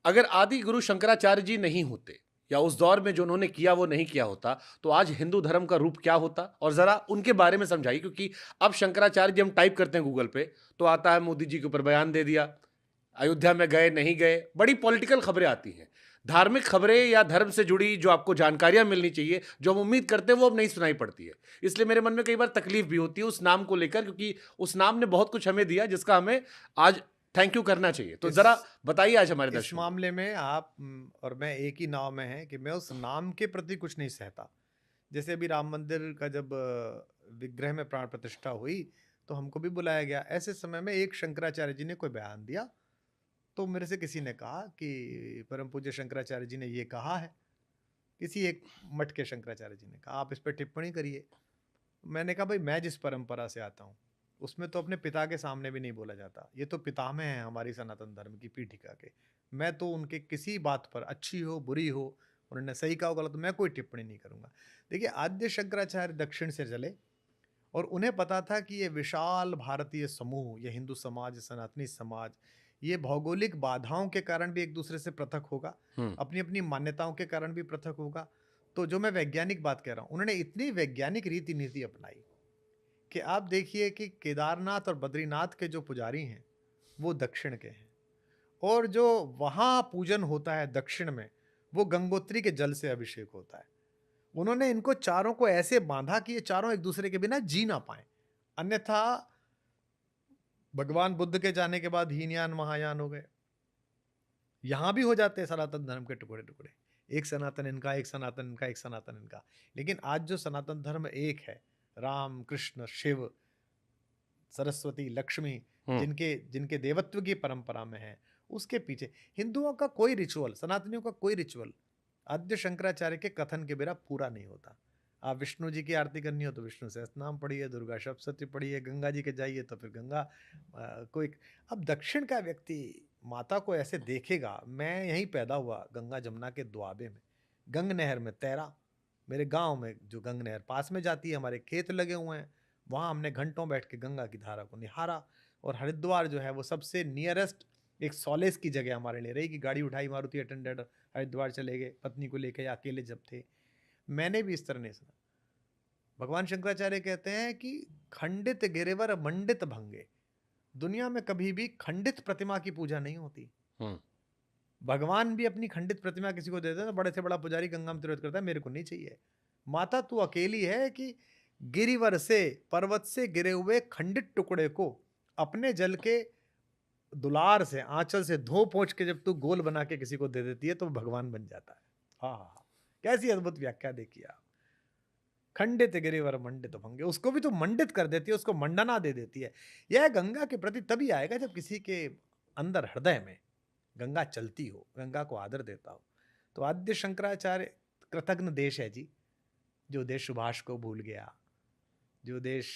अगर आदि गुरु शंकराचार्य जी नहीं होते या उस दौर में जो उन्होंने किया वो नहीं किया होता, तो आज हिंदू धर्म का रूप क्या होता? और ज़रा उनके बारे में समझाइए, क्योंकि अब शंकराचार्य जी हम टाइप करते हैं गूगल पे, तो आता है मोदी जी के ऊपर बयान दे दिया, अयोध्या में गए, नहीं गए, बड़ी पॉलिटिकल खबरें आती हैं। धार्मिक खबरें या धर्म से जुड़ी जो आपको जानकारियाँ मिलनी चाहिए, जो हम उम्मीद करते हैं, वो अब नहीं सुनाई पड़ती है। इसलिए मेरे मन में कई बार तकलीफ भी होती है उस नाम को लेकर, क्योंकि उस नाम ने बहुत कुछ हमें दिया, जिसका हमें आज थैंक यू करना चाहिए। तो इस ज़रा बताइए आज हमारे इस दर्शकों को। मामले में आप और मैं एक ही नाव में हैं कि मैं उस नाम के प्रति कुछ नहीं सहता। जैसे अभी राम मंदिर का जब विग्रह में प्राण प्रतिष्ठा हुई, तो हमको भी बुलाया गया। ऐसे समय में एक शंकराचार्य जी ने कोई बयान दिया, तो मेरे से किसी ने कहा कि परम पूज्य शंकराचार्य जी ने ये कहा है। किसी एक मठ के शंकराचार्य जी ने कहा, आप इस पे टिप्पणी करिए। मैंने कहा, भाई मैं जिस परंपरा से आता हूँ, उसमें तो अपने पिता के सामने भी नहीं बोला जाता। ये तो पितामह हैं हमारी सनातन धर्म की पीठिका के। मैं तो उनके किसी बात पर, अच्छी हो, बुरी हो, उन्होंने सही कहा हो, गलत, मैं कोई टिप्पणी नहीं करूँगा। देखिए, आद्य शंकराचार्य दक्षिण से चले और उन्हें पता था कि ये विशाल भारतीय समूह, ये हिंदू समाज, ये सनातनी समाज, ये भौगोलिक बाधाओं के कारण भी एक दूसरे से पृथक होगा, हुँ। अपनी-अपनी मान्यताओं के कारण भी पृथक होगा। तो जो मैं वैज्ञानिक बात कह रहा हूँ, उन्होंने इतनी वैज्ञानिक रीति-नीति अपनाई कि आप देखिए कि केदारनाथ और बद्रीनाथ के जो पुजारी हैं, वो दक्षिण के हैं और जो वहाँ पूजन होता है दक्षिण में, वो गंगोत्री के जल से अभिषेक होता है। उन्होंने इनको चारों को ऐसे बाँधा कि ये चारों एक दूसरे के बिना जी ना पाएँ। अन्यथा भगवान बुद्ध के जाने के बाद हीनयान, महायान हो गए। यहाँ भी हो जाते हैं सनातन धर्म के टुकड़े-टुकड़े। एक सनातन इनका, एक सनातन इनका, एक सनातन इनका। लेकिन आज जो सनातन धर्म एक है, राम, कृष्ण, शिव, सरस्वती, लक्ष्मी, हुँ। जिनके जिनके देवत्व की परंपरा में है, उसके पीछे हिंदुओं का कोई रिचुअल, सनातनियों का कोई रिचुअल आद्य शंकराचार्य के कथन के बिना पूरा नहीं होता। आप विष्णु जी की आरती करनी हो तो विष्णु सहस्त्रनाम पढ़िए, दुर्गा सप्तशती पढ़िए, गंगा जी के जाइए तो फिर गंगा कोई। अब दक्षिण का व्यक्ति माता को ऐसे देखेगा। मैं यहीं पैदा हुआ गंगा जमुना के दोआबे में, गंग नहर में तैरा। मेरे गांव में जो गंग नहर पास में जाती है, हमारे खेत लगे हुए हैं, वहाँ हमने घंटों बैठ के गंगा की धारा को निहारा। और हरिद्वार जो है वो सबसे नियरेस्ट एक सॉलेस की जगह हमारे लिए रही कि गाड़ी उठाई, मारुति अटेंडेंट, हरिद्वार चले गए, पत्नी को लेके या अकेले जब थे। मैंने भी इस तरह नहीं सुना। भगवान शंकराचार्य कहते हैं कि खंडित गिरिवर मंडित भंगे। दुनिया में कभी भी खंडित प्रतिमा की पूजा नहीं होती। हुँ। भगवान भी अपनी खंडित प्रतिमा किसी को दे देते हैं, बड़े से बड़ा पुजारी गंगा में तिरोहित करता है, मेरे को नहीं चाहिए। माता तू अकेली है कि गिरिवर से, पर्वत से गिरे हुए खंडित टुकड़े को अपने जल के दुलार से, आंचल से धो पोंछ के जब तू गोल बना के किसी को दे देती है, तो वो भगवान बन जाता है। हाँ, हाँ, हाँ। कैसी अद्भुत व्याख्या देखिए आप। खंडित गिरिवर मंडित भंगे, उसको भी तो मंडित कर देती है, उसको मंडना दे देती है। यह गंगा के प्रति तभी आएगा जब किसी के अंदर, हृदय में गंगा चलती हो, गंगा को आदर देता हो। तो आद्य शंकराचार्य कृतघ्न देश है जी, जो देश सुभाष को भूल गया, जो देश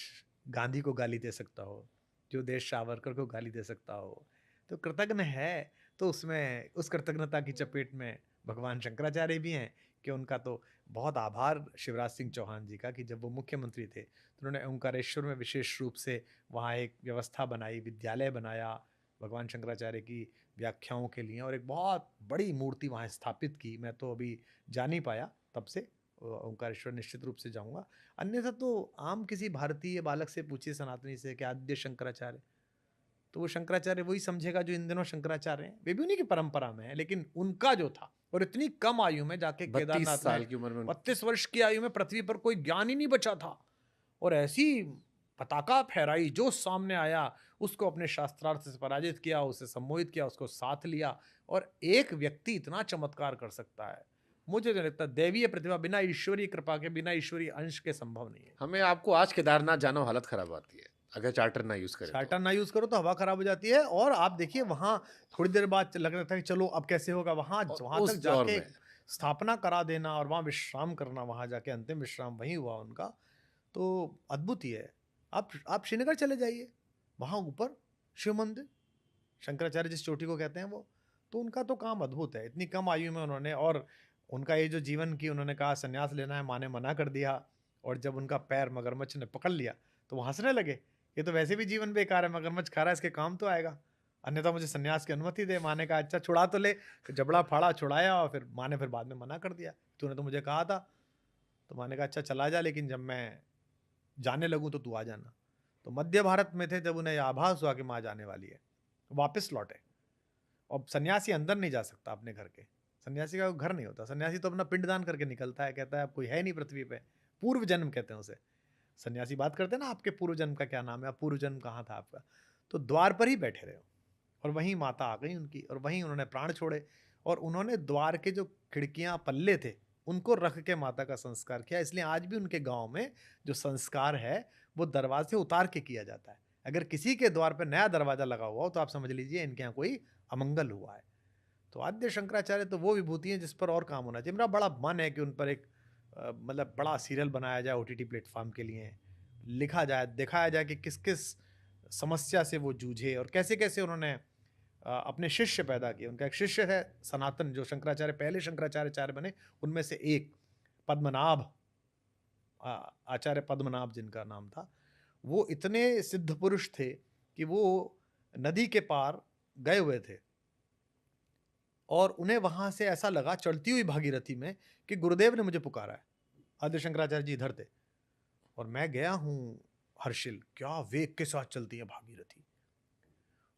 गांधी को गाली दे सकता हो, जो देश सावरकर को गाली दे सकता हो, तो कृतघ्न है। तो उसमें उस कृतज्ञता की चपेट में भगवान शंकराचार्य भी हैं कि उनका तो बहुत आभार शिवराज सिंह चौहान जी का कि जब वो मुख्यमंत्री थे तो उन्होंने ओंकारेश्वर में विशेष रूप से वहाँ एक व्यवस्था बनाई, विद्यालय बनाया भगवान शंकराचार्य की व्याख्याओं के लिए, और एक बहुत बड़ी मूर्ति वहाँ स्थापित की। मैं तो अभी जा नहीं पाया, तब से ओंकारेश्वर निश्चित रूप से जाऊँगा। अन्यथा तो आम किसी भारतीय बालक से पूछिए, सनातनी से, कि आद्य शंकराचार्य, तो वो शंकराचार्य वही समझेगा जो इन दिनों शंकराचार्य हैं। वे भी उन्हीं की परंपरा में है, लेकिन उनका जो था, और इतनी कम आयु में जाके 32 केदारनाथ में साल की उम्र में 32 वर्ष की आयु में पृथ्वी पर कोई ज्ञान ही नहीं बचा था, और ऐसी पताका फहराई, जो सामने आया उसको अपने शास्त्रार्थ से पराजित किया, उसे सम्मोहित किया, उसको साथ लिया। और एक व्यक्ति इतना चमत्कार कर सकता है, मुझे तो लगता है दैवीय प्रतिभा बिना ईश्वरीय कृपा के, बिना ईश्वरीय अंश के संभव नहीं है। हमें आपको आज केदारनाथ जाना हो, हालत खराब आती है, अगर चार्टर ना यूज़ करें तो। चार्टर ना यूज़ करो तो हवा खराब हो जाती है, और आप देखिए वहाँ थोड़ी देर बाद लग रहा था कि चलो अब कैसे होगा, वहाँ और वहाँ तक उस दौर जाके में स्थापना करा देना और वहाँ विश्राम करना, वहाँ जाके अंतिम विश्राम वहीं हुआ उनका, तो अद्भुत ही है। आप श्रीनगर चले जाइए, वहाँ ऊपर शिव मंदिर, शंकराचार्य जिस चोटी को कहते हैं वो, तो उनका तो काम अद्भुत है। इतनी कम आयु में उन्होंने, और उनका ये जो जीवन की उन्होंने कहा संन्यास लेना है, माँ ने मना कर दिया, और जब उनका पैर मगरमच्छ ने पकड़ लिया तो वो हँसने लगे, ये तो वैसे भी जीवन बेकार है, मगरमच्छ खा रहा है, इसके काम तो आएगा। अन्यथा मुझे सन्यास की अनुमति दे। माँ ने कहा अच्छा छुड़ा तो ले, फिर जबड़ा फाड़ा, छुड़ाया, और फिर माँ ने फिर बाद में मना कर दिया, तूने तो मुझे कहा था। तो माँ ने कहा अच्छा चला जा, लेकिन जब मैं जाने लगूं तो तू आ जाना। तो मध्य भारत में थे, जब उन्हें आभास हुआ कि माँ जाने वाली है, वापस लौटे। और सन्यासी अंदर नहीं जा सकता अपने घर के, सन्यासी का घर नहीं होता, सन्यासी तो अपना पिंडदान करके निकलता है, कहता है अब कोई है नहीं पृथ्वी पे, पूर्व जन्म कहते हैं उसे। सन्यासी बात करते हैं ना, आपके पूर्व जन्म का क्या नाम है, आप पूर्व जन्म कहाँ था आपका। तो द्वार पर ही बैठे रहे, और वहीं माता आ गई उनकी, और वहीं उन्होंने प्राण छोड़े, और उन्होंने द्वार के जो खिड़कियां पल्ले थे उनको रख के माता का संस्कार किया। इसलिए आज भी उनके गांव में जो संस्कार है वो दरवाजे उतार के किया जाता है। अगर किसी के द्वार पर नया दरवाजा लगा हुआ हो तो आप समझ लीजिए इनके यहाँ कोई अमंगल हुआ है। तो आद्य शंकराचार्य तो वो विभूति हैं जिस पर और काम होना चाहिए। मेरा बड़ा मन है कि उन पर एक मतलब बड़ा सीरियल बनाया जाए ओटीटी प्लेटफॉर्म के लिए, लिखा जाए, दिखाया जाए कि किस किस समस्या से वो जूझे और कैसे कैसे उन्होंने अपने शिष्य पैदा किए। उनका एक शिष्य है सनातन, जो शंकराचार्य पहले शंकराचार्य बने उनमें से एक, पद्मनाभ, आचार्य पद्मनाभ जिनका नाम था। वो इतने सिद्ध पुरुष थे कि वो नदी के पार गए हुए थे, और उन्हें वहां से ऐसा लगा चलती हुई भागीरथी में कि गुरुदेव ने मुझे पुकारा है। आद्य शंकराचार्य जी इधर थे, और मैं गया हूं हर्षिल, क्या वेग के साथ चलती है भागीरथी,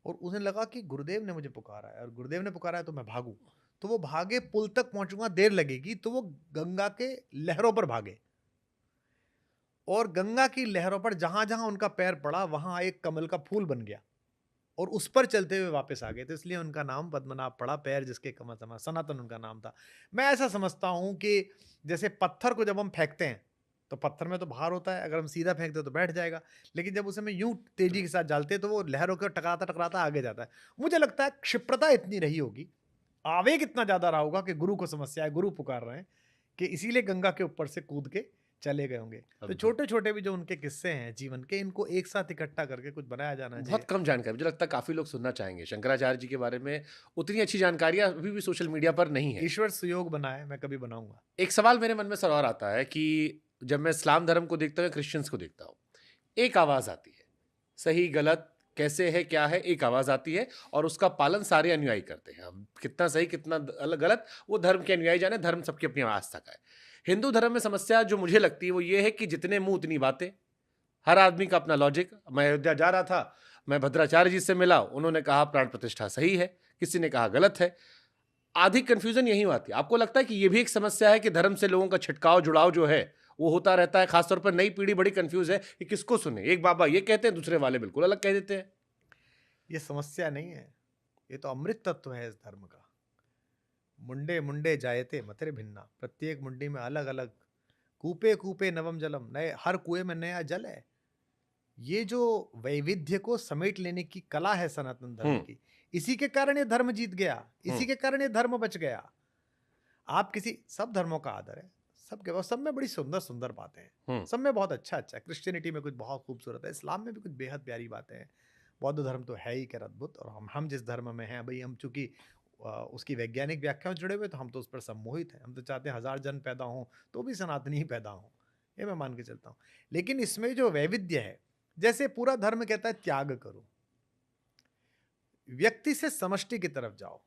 और उन्हें लगा कि गुरुदेव ने मुझे पुकारा है, और गुरुदेव ने पुकारा है तो मैं भागूं। तो वो भागे, पुल तक पहुंचूंगा देर लगेगी, तो वो गंगा के लहरों पर भागे, और गंगा की लहरों पर जहां जहां उनका पैर पड़ा वहां एक कमल का फूल बन गया, और उस पर चलते हुए वापस आ गए। तो इसलिए उनका नाम पद्मनाभ पड़ा, पैर जिसके कमल समा, सनातन उनका नाम था। मैं ऐसा समझता हूं कि जैसे पत्थर को जब हम फेंकते हैं तो पत्थर में तो भार होता है, अगर हम सीधा फेंकते तो बैठ जाएगा, लेकिन जब उसे में यूं तेजी के साथ डालते हैं तो वो लहरों को टकराता टकराता आगे जाता है। मुझे लगता है क्षिप्रता इतनी रही होगी, आवेग इतना ज्यादा रहा होगा कि गुरु को समस्या है, गुरु पुकार रहे हैं, कि इसीलिए गंगा के ऊपर से कूद के चले गए होंगे। तो छोटे छोटे भी जो उनके किस्से हैं जीवन के, इनको एक साथ इकट्ठा करके कुछ बनाया जाना चाहिए। बहुत कम जानकारी, मुझे लगता है काफी लोग सुनना चाहेंगे शंकराचार्य जी के बारे में। उतनी अच्छी जानकारियां अभी भी सोशल मीडिया पर नहीं है। ईश्वर सुयोग बनाए, मैं कभी बनाऊंगा। एक सवाल मेरे मन में सर और आता है कि जब मैं इस्लाम धर्म को देखता हूँ, क्रिश्चियंस को देखता हूँ, एक आवाज आती है, सही गलत कैसे है क्या है, एक आवाज आती है और उसका पालन सारे अनुयायी करते हैं। अब कितना सही कितना गलत वो धर्म के अनुयायी जाने, धर्म सबकी अपनी आस्था का है। हिंदू धर्म में समस्या जो मुझे लगती है वो ये है कि जितने मुंह उतनी बातें, हर आदमी का अपना लॉजिक। मैं अयोध्या जा रहा था, मैं भद्राचार्य जी से मिला, उन्होंने कहा प्राण प्रतिष्ठा सही है, किसी ने कहा गलत है। आधी कंफ्यूजन यही आती है। आपको लगता है कि ये भी एक समस्या है कि धर्म से लोगों का छिटकाव जुड़ाव जो है वो होता रहता है? खासतौर पर नई पीढ़ी बड़ी कंफ्यूज है कि किसको सुने, एक बाबा ये कहते हैं, दूसरे वाले बिल्कुल अलग कह देते हैं। ये समस्या नहीं है, ये तो अमृत तत्व है इस धर्म का। मुंडे मुंडे जायते मतरे भिन्ना, प्रत्येक मुंडी में अलग अलग, कूपे कूपे नवम जलम, नए हर कुएं में नया जल है। ये जो वैविध्य को समेट लेने की कला है सनातन धर्म की, इसी के कारण ये धर्म जीत गया, इसी के कारण ये धर्म बच गया। आप किसी, सब धर्मों का आदर है, सबके, सब में बड़ी सुंदर सुंदर बातें हैं, सब में बहुत अच्छा अच्छा है। क्रिश्चियनिटी में कुछ बहुत खूबसूरत है, इस्लाम में भी कुछ बेहद प्यारी बातें हैं, बौद्ध धर्म तो है ही क्या अद्भुत। और हम जिस धर्म में हैं भाई, हम चूंकि उसकी वैज्ञानिक व्याख्या जुड़े हुए, तो हम तो उस पर सम्मोहित हैं। हम तो चाहते हैं 1000 जन पैदा हों तो भी सनातनी ही पैदा हों, ये मैं मान के चलता हूँ। लेकिन इसमें जो वैविध्य है, जैसे पूरा धर्म कहता है त्याग करो, व्यक्ति से समष्टि की तरफ जाओ,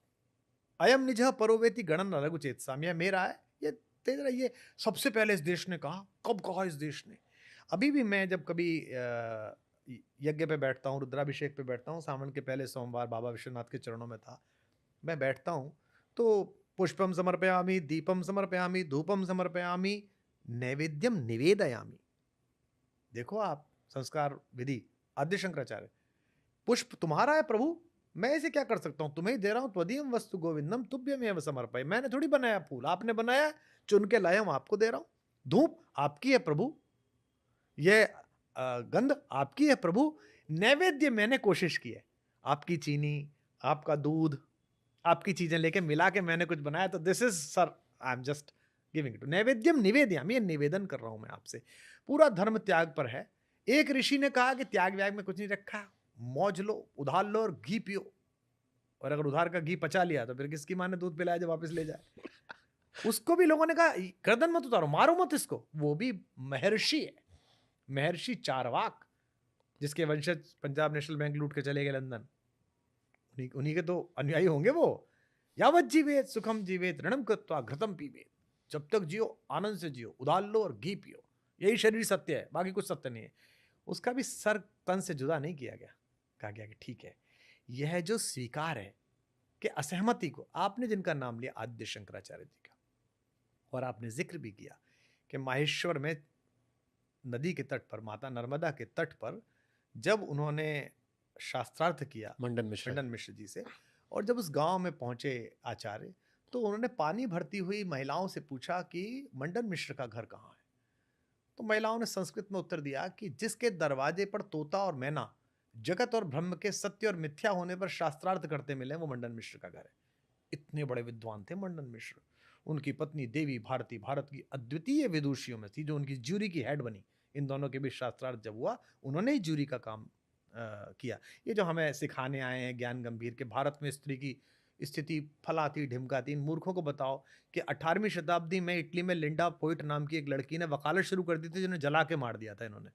अयम निज परोवेति गणन लघु चेतसाम, यह मेरा है, ये तेरा, ये सबसे पहले इस देश ने कहा। कब कहा इस देश ने? अभी भी मैं जब कभी यज्ञ पे बैठता हूँ, रुद्राभिषेक पे बैठता हूँ, सावन के पहले सोमवार बाबा विश्वनाथ के चरणों में था, मैं बैठता हूँ तो पुष्पम समर्पयामि, दीपम समर्पयामि, धूपम समर्पयामि, नैवेद्यम निवेदयामि। देखो आप, संस्कार विधि आद्य शंकराचार्य, पुष्प तुम्हारा है प्रभु, मैं इसे क्या कर सकता हूं, तुम्हें ही दे रहा हूं, त्वदीयम वस्तु गोविंदम तुभ्यमेव समर्पय, मैंने थोड़ी बनाया फूल, आपने बनाया, चुन के लाया हूं, आपको दे रहा हूं। धूप आपकी है प्रभु, यह गंध आपकी है प्रभु, नैवेद्य मैंने कोशिश की है, आपकी चीनी, आपका दूध, आपकी चीजें लेके मिला के मैंने कुछ बनाया, तो this is sir, I am just giving it, naivedyam निवेदयामि, ये निवेदन कर रहा हूं मैं आपसे। पूरा धर्म त्याग पर है। एक ऋषि ने कहा कि त्याग व्याग में कुछ नहीं रखा, मौज लो, उधार लो और घी पियो, और अगर उधार का घी पचा लिया तो फिर किसकी माँ ने दूध पिलाया जो वापस ले जाए। उसको भी लोगों ने कहा गर्दन मत उतारो, मारो मत इसको, वो भी महर्षि है, महर्षि चारवाक, जिसके वंशज पंजाब नेशनल बैंक लूट के चले गए लंदन, उन्हीं के तो अनुयायी होंगे वो। यावत जीवेत सुखम जीवेत ऋणम कृत्वा घृतम पीवेत, जब तक जियो आनंद से जियो, उदार लो और घी पियो, यही शरीर सत्य है, बाकी कुछ सत्य नहीं है। उसका भी सर तन से जुदा नहीं किया गया, कहा गया कि ठीक है, यह जो स्वीकार है कि असहमति को, आपने जिनका नाम लिया आद्य शंकराचार्य जी का, और आपने जिक्र भी किया कि माहेश्वर में नदी के तट पर, माता नर्मदा के तट पर, जब उन्होंने शास्त्रार्थ किया मंडन मंडन मिश्र जी से, और जब उस गांव में पहुंचे आचार्य, तो उन्होंने पानी भरती हुई महिलाओं से पूछा कि मंडन मिश्र का घर कहाँ है। तो महिलाओं ने संस्कृत में उत्तर दिया कि जिसके दरवाजे पर तोता और मैना जगत और ब्रह्म के सत्य और मिथ्या होने पर शास्त्रार्थ करते मिले, वो मंडन मिश्र का घर है। इतने बड़े विद्वान थे मंडन मिश्र। उनकी पत्नी देवी भारती भारत की अद्वितीय विदुषियों में थी, जो उनकी ज्यूरी की हेड बनी। इन दोनों के बीच शास्त्रार्थ जब हुआ, उन्होंने ही ज्यूरी का काम किया। ये जो हमें सिखाने आए हैं ज्ञान गंभीर के भारत में स्त्री की स्थिति फलाती ढिमकाती, इन मूर्खों को बताओ कि 18वीं शताब्दी में इटली में लिंडा पोइट नाम की एक लड़की ने वकालत शुरू कर दी थी, जिन्हें जला के मार दिया था इन्होंने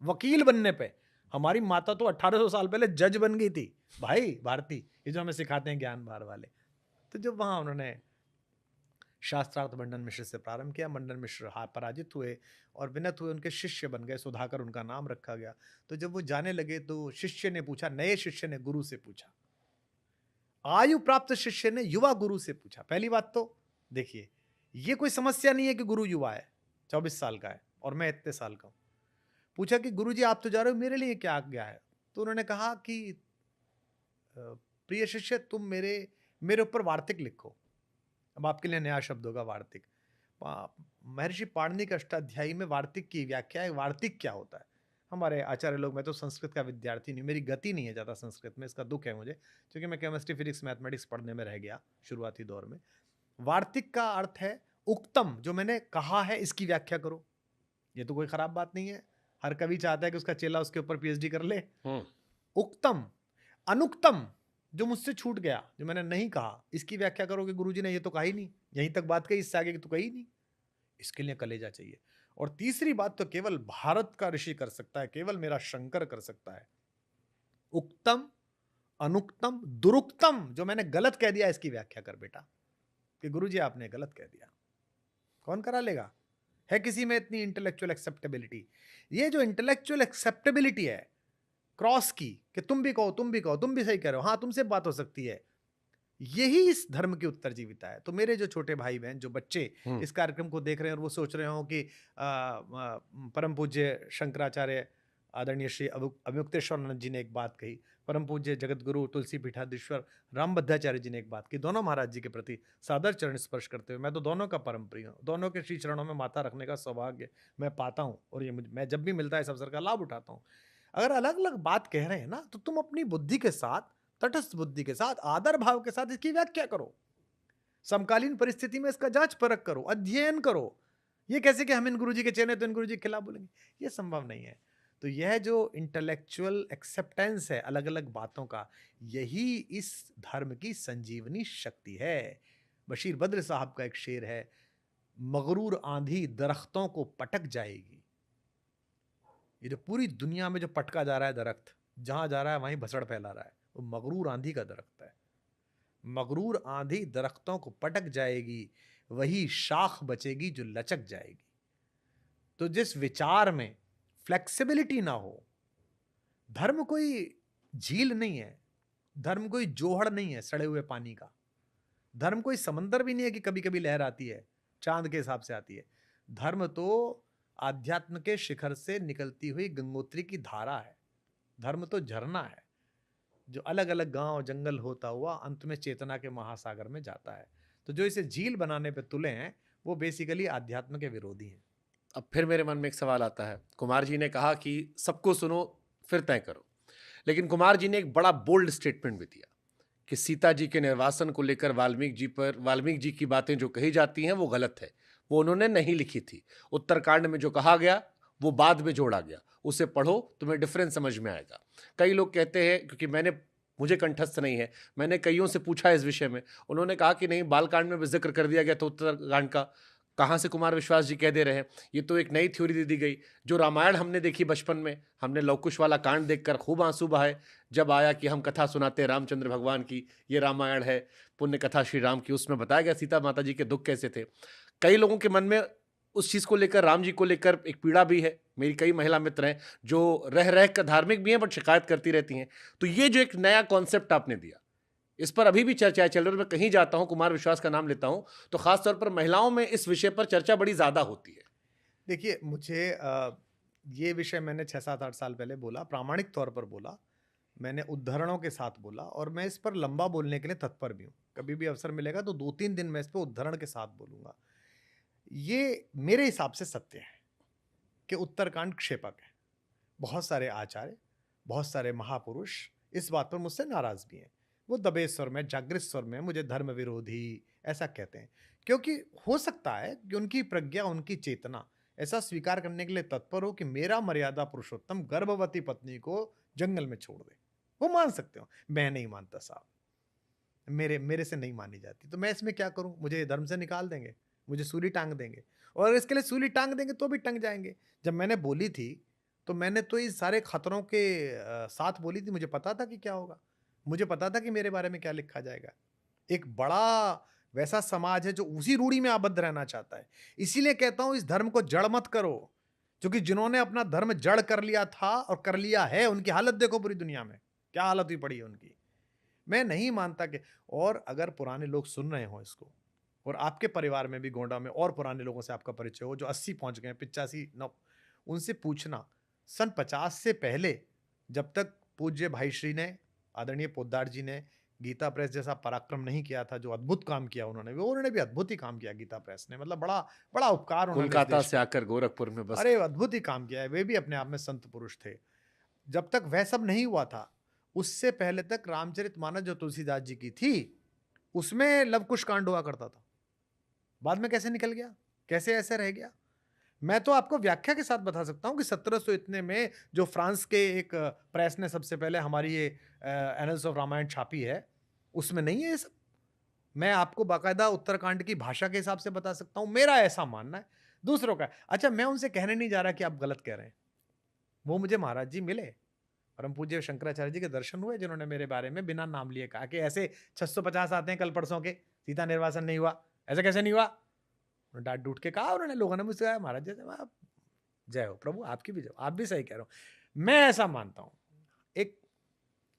वकील बनने पे। हमारी माता तो 1800 साल पहले जज बन गई थी भाई भारती। ये जो हमें सिखाते हैं ज्ञान भार वाले। तो जब वहाँ उन्होंने शास्त्रार्थ मंडन मिश्र से प्रारंभ किया, मंडन मिश्र पराजित हुए और विनत हुए, उनके शिष्य बन गए, सुधाकर उनका नाम रखा गया। तो जब वो जाने लगे तो शिष्य ने पूछा, नए शिष्य ने गुरु से पूछा, आयु प्राप्त शिष्य ने युवा गुरु से पूछा। पहली बात तो देखिए, ये कोई समस्या नहीं है कि गुरु युवा है, 24 साल का है और मैं इतने साल का हूं। पूछा कि गुरुजी आप तो जा रहे हो, मेरे लिए क्या आज्ञा है। तो उन्होंने कहा कि प्रिय शिष्य, तुम मेरे ऊपर वार्तिक लिखो। अब आपके लिए नया शब्द होगा वार्तिक। महर्षि पाणिनि के अष्टाध्यायी में वार्तिक की व्याख्या है। वार्तिक क्या होता है? हमारे आचार्य लोग, मैं तो संस्कृत का विद्यार्थी नहीं, मेरी गति नहीं है ज़्यादा संस्कृत में, इसका दुख है मुझे, क्योंकि मैं केमिस्ट्री फिजिक्स मैथमेटिक्स पढ़ने में रह गया शुरुआती दौर में। वार्तिक का अर्थ है उक्तम, जो मैंने कहा है इसकी व्याख्या करो। ये तो कोई खराब बात नहीं है, हर कवि चाहता है कि उसका चेला उसके ऊपर पीएचडी कर ले। उक्तम। अनुक्तम, जो मुझसे छूट गया, जो मैंने नहीं कहा, इसकी व्याख्या करो कि गुरुजी ने ये तो कहा ही नहीं, यहीं तक बात कही, इससे आगे तो कही नहीं। इसके लिए कलेजा चाहिए। और तीसरी बात तो केवल भारत का ऋषि कर सकता है, केवल मेरा शंकर कर सकता है। उक्तम, अनुक्तम, दुरुक्तम, जो मैंने गलत कह दिया, इसकी व्याख्या कर बेटा, कि गुरुजी आपने गलत कह दिया। कौन करा लेगा? है किसी में इतनी इंटेलेक्चुअल एक्सेप्टेबिलिटी? ये जो इंटेलेक्चुअल एक्सेप्टेबिलिटी है क्रॉस की, कि तुम भी कहो, तुम भी कहो, तुम भी सही कह रहे हो, हाँ तुमसे बात हो सकती है, यही इस धर्म की उत्तरजीविता है। तो मेरे जो छोटे भाई बहन, जो बच्चे इस कार्यक्रम को देख रहे हैं और वो सोच रहे हो कि परम पूज्य शंकराचार्य आदरणीय श्री अभिमुक्तेश्वरानंद जी ने एक बात कही, परम पूज्य जगत गुरु तुलसी पीठाधीश्वर रामभद्राचार्य जी ने एक बात की, दोनों महाराज जी के प्रति सादर चरण स्पर्श करते हुए, मैं तो दोनों का परम प्रिय हूँ, दोनों के श्री चरणों में माथा रखने का सौभाग्य मैं पाता हूँ, और ये मैं जब भी मिलता है इस अवसर का लाभ उठाता हूँ। अगर अलग अलग बात कह रहे हैं ना, तो तुम अपनी बुद्धि के साथ, तटस्थ बुद्धि के साथ, आदर भाव के साथ इसकी व्याख्या करो, समकालीन परिस्थिति में इसका जांच परख करो, अध्ययन करो। ये कैसे कि हम इन गुरुजी के चेले तो इन गुरुजी के खिलाफ बोलेंगे, ये संभव नहीं है। तो यह जो इंटेलेक्चुअल एक्सेप्टेंस है अलग अलग बातों का, यही इस धर्म की संजीवनी शक्ति है। बशीर बद्र साहब का एक शेर है, मगरूर आंधी दरख्तों को पटक जाएगी। ये जो पूरी दुनिया में जो पटका जा रहा है दरख्त, जहां जा रहा है वहीं भसड़ फैला रहा है, वो मगरूर आंधी का दरख्त है। मगरूर आंधी दरख्तों को पटक जाएगी, वही शाख बचेगी जो लचक जाएगी। तो जिस विचार में फ्लेक्सिबिलिटी ना हो, धर्म कोई झील नहीं है, धर्म कोई जोहड़ नहीं है सड़े हुए पानी का, धर्म कोई समंदर भी नहीं है कि कभी कभी लहर आती है, चांद के हिसाब से आती है। धर्म तो आध्यात्म के शिखर से निकलती हुई गंगोत्री की धारा है। धर्म तो झरना है, जो अलग अलग गांव जंगल होता हुआ अंत में चेतना के महासागर में जाता है। तो जो इसे झील बनाने पे तुले हैं, वो बेसिकली आध्यात्म के विरोधी हैं। अब फिर मेरे मन में एक सवाल आता है। कुमार जी ने कहा कि सबको सुनो फिर तय करो, लेकिन कुमार जी ने एक बड़ा बोल्ड स्टेटमेंट भी दिया कि सीता जी के निर्वासन को लेकर वाल्मीकि जी की बातें जो कही जाती हैं वो गलत है, वो उन्होंने नहीं लिखी थी। उत्तरकांड में जो कहा गया वो बाद में जोड़ा गया, उसे पढ़ो, तुम्हें डिफरेंस समझ में आएगा। कई लोग कहते हैं, क्योंकि मुझे कंठस्थ नहीं है, मैंने कईयों से पूछा इस विषय में, उन्होंने कहा कि नहीं, बालकांड में भी जिक्र कर दिया गया था उत्तरकांड का, कहाँ से कुमार विश्वास जी कह दे रहे हैं? ये तो एक नई थ्योरी दे दी गई। जो रामायण हमने देखी बचपन में, हमने लव कुश वाला कांड देखकर खूब आंसू बहाए। जब आया कि हम कथा सुनाते हैं रामचंद्र भगवान की, ये रामायण है, पुण्य कथा श्री राम की, उसमें बताया गया सीता माता जी के दुख कैसे थे। कई लोगों के मन में उस चीज़ को लेकर, राम जी को लेकर एक पीड़ा भी है। मेरी कई महिला मित्र हैं जो रह रह कर धार्मिक भी हैं बट शिकायत करती रहती हैं। तो ये जो एक नया कॉन्सेप्ट आपने दिया, इस पर अभी भी चर्चाएं चल रही है और मैं कहीं जाता हूं, कुमार विश्वास का नाम लेता हूं, तो खासतौर पर महिलाओं में इस विषय पर चर्चा बड़ी ज्यादा होती है। देखिए, मुझे ये विषय मैंने 6-7-8 साल पहले बोला, प्रामाणिक तौर पर बोला। मैंने उद्धरणों के साथ बोला और मैं इस पर लंबा बोलने के लिए तत्पर भी हूँ। कभी भी अवसर मिलेगा तो 2-3 दिन मैं इस पे उद्धरण के साथ बोलूँगा। ये मेरे हिसाब से सत्य है कि उत्तरकांड क्षेपक है। बहुत सारे आचार्य, बहुत सारे महापुरुष इस बात पर मुझसे नाराज़ भी हैं। वो दबे स्वर में, जागृत स्वर में मुझे धर्म विरोधी ऐसा कहते हैं। क्योंकि हो सकता है कि उनकी प्रज्ञा, उनकी चेतना ऐसा स्वीकार करने के लिए तत्पर हो कि मेरा मर्यादा पुरुषोत्तम गर्भवती पत्नी को जंगल में छोड़ दे। वो मान सकते हो, मैं नहीं मानता साहब। मेरे मेरे से नहीं मानी जाती, तो मैं इसमें क्या करूं? मुझे धर्म से निकाल देंगे, मुझे सूली टांग देंगे, और इसके लिए सूली टांग देंगे तो भी टंग जाएंगे। जब मैंने बोली थी तो मैंने तो इस सारे खतरों के साथ बोली थी। मुझे पता था कि क्या होगा, मुझे पता था कि मेरे बारे में क्या लिखा जाएगा। एक बड़ा वैसा समाज है जो उसी रूढ़ी में आबद्ध रहना चाहता है। इसीलिए कहता हूं, इस धर्म को जड़ मत करो, क्योंकि जिन्होंने अपना धर्म जड़ कर लिया था और कर लिया है, उनकी हालत देखो पूरी दुनिया में क्या हालत हुई पड़ी है उनकी। मैं नहीं मानता कि, और अगर पुराने लोग सुन रहे हो इसको, और आपके परिवार में भी गोंडा में और पुराने लोगों से आपका परिचय हो जो 80 पहुंच गए, 85, 9, उनसे पूछना सन 50 से पहले, जब तक पूज्य भाई श्री ने, आदरणीय पोद्दार जी ने गीता प्रेस जैसा पराक्रम नहीं किया था, जो अद्भुत काम किया उन्होंने भी अद्भुत ही काम किया। गीता प्रेस ने मतलब बड़ा बड़ा उपकार उन्होंने इस कोलकाता देश से पर, आकर गोरखपुर में बस अरे अद्भुत ही काम किया है। वे भी अपने आप में संत पुरुष थे। जब तक वह सब नहीं हुआ था, उससे पहले तक रामचरितमानस जो तुलसीदास जी की थी, उसमें लव कुश कांड हुआ करता था। बाद में कैसे निकल गया, कैसे ऐसे रह गया? मैं तो आपको व्याख्या के साथ बता सकता हूं कि 1700 इतने में जो फ्रांस के एक प्रेस ने सबसे पहले हमारी ये एनल्स ऑफ रामायण छापी है, उसमें नहीं है ये सब। मैं आपको बाकायदा उत्तरकांड की भाषा के हिसाब से बता सकता हूं, मेरा ऐसा मानना है। दूसरों का, अच्छा, मैं उनसे कहने नहीं जा रहा कि आप गलत कह रहे हैं। वो मुझे महाराज जी मिले, परम पूज्य शंकराचार्य जी के दर्शन हुए, जिन्होंने मेरे बारे में बिना नाम लिए कहा कि ऐसे 650 आते हैं कल परसों के, सीता निर्वासन नहीं हुआ, ऐसा कैसे नहीं हुआ? डांट डूट के कहा उन्होंने। लोगों ने मुझसे कहा, महाराज जी आप, जय हो प्रभु, आपकी भी जय, आप भी सही कह रहे हो। मैं ऐसा मानता हूं, एक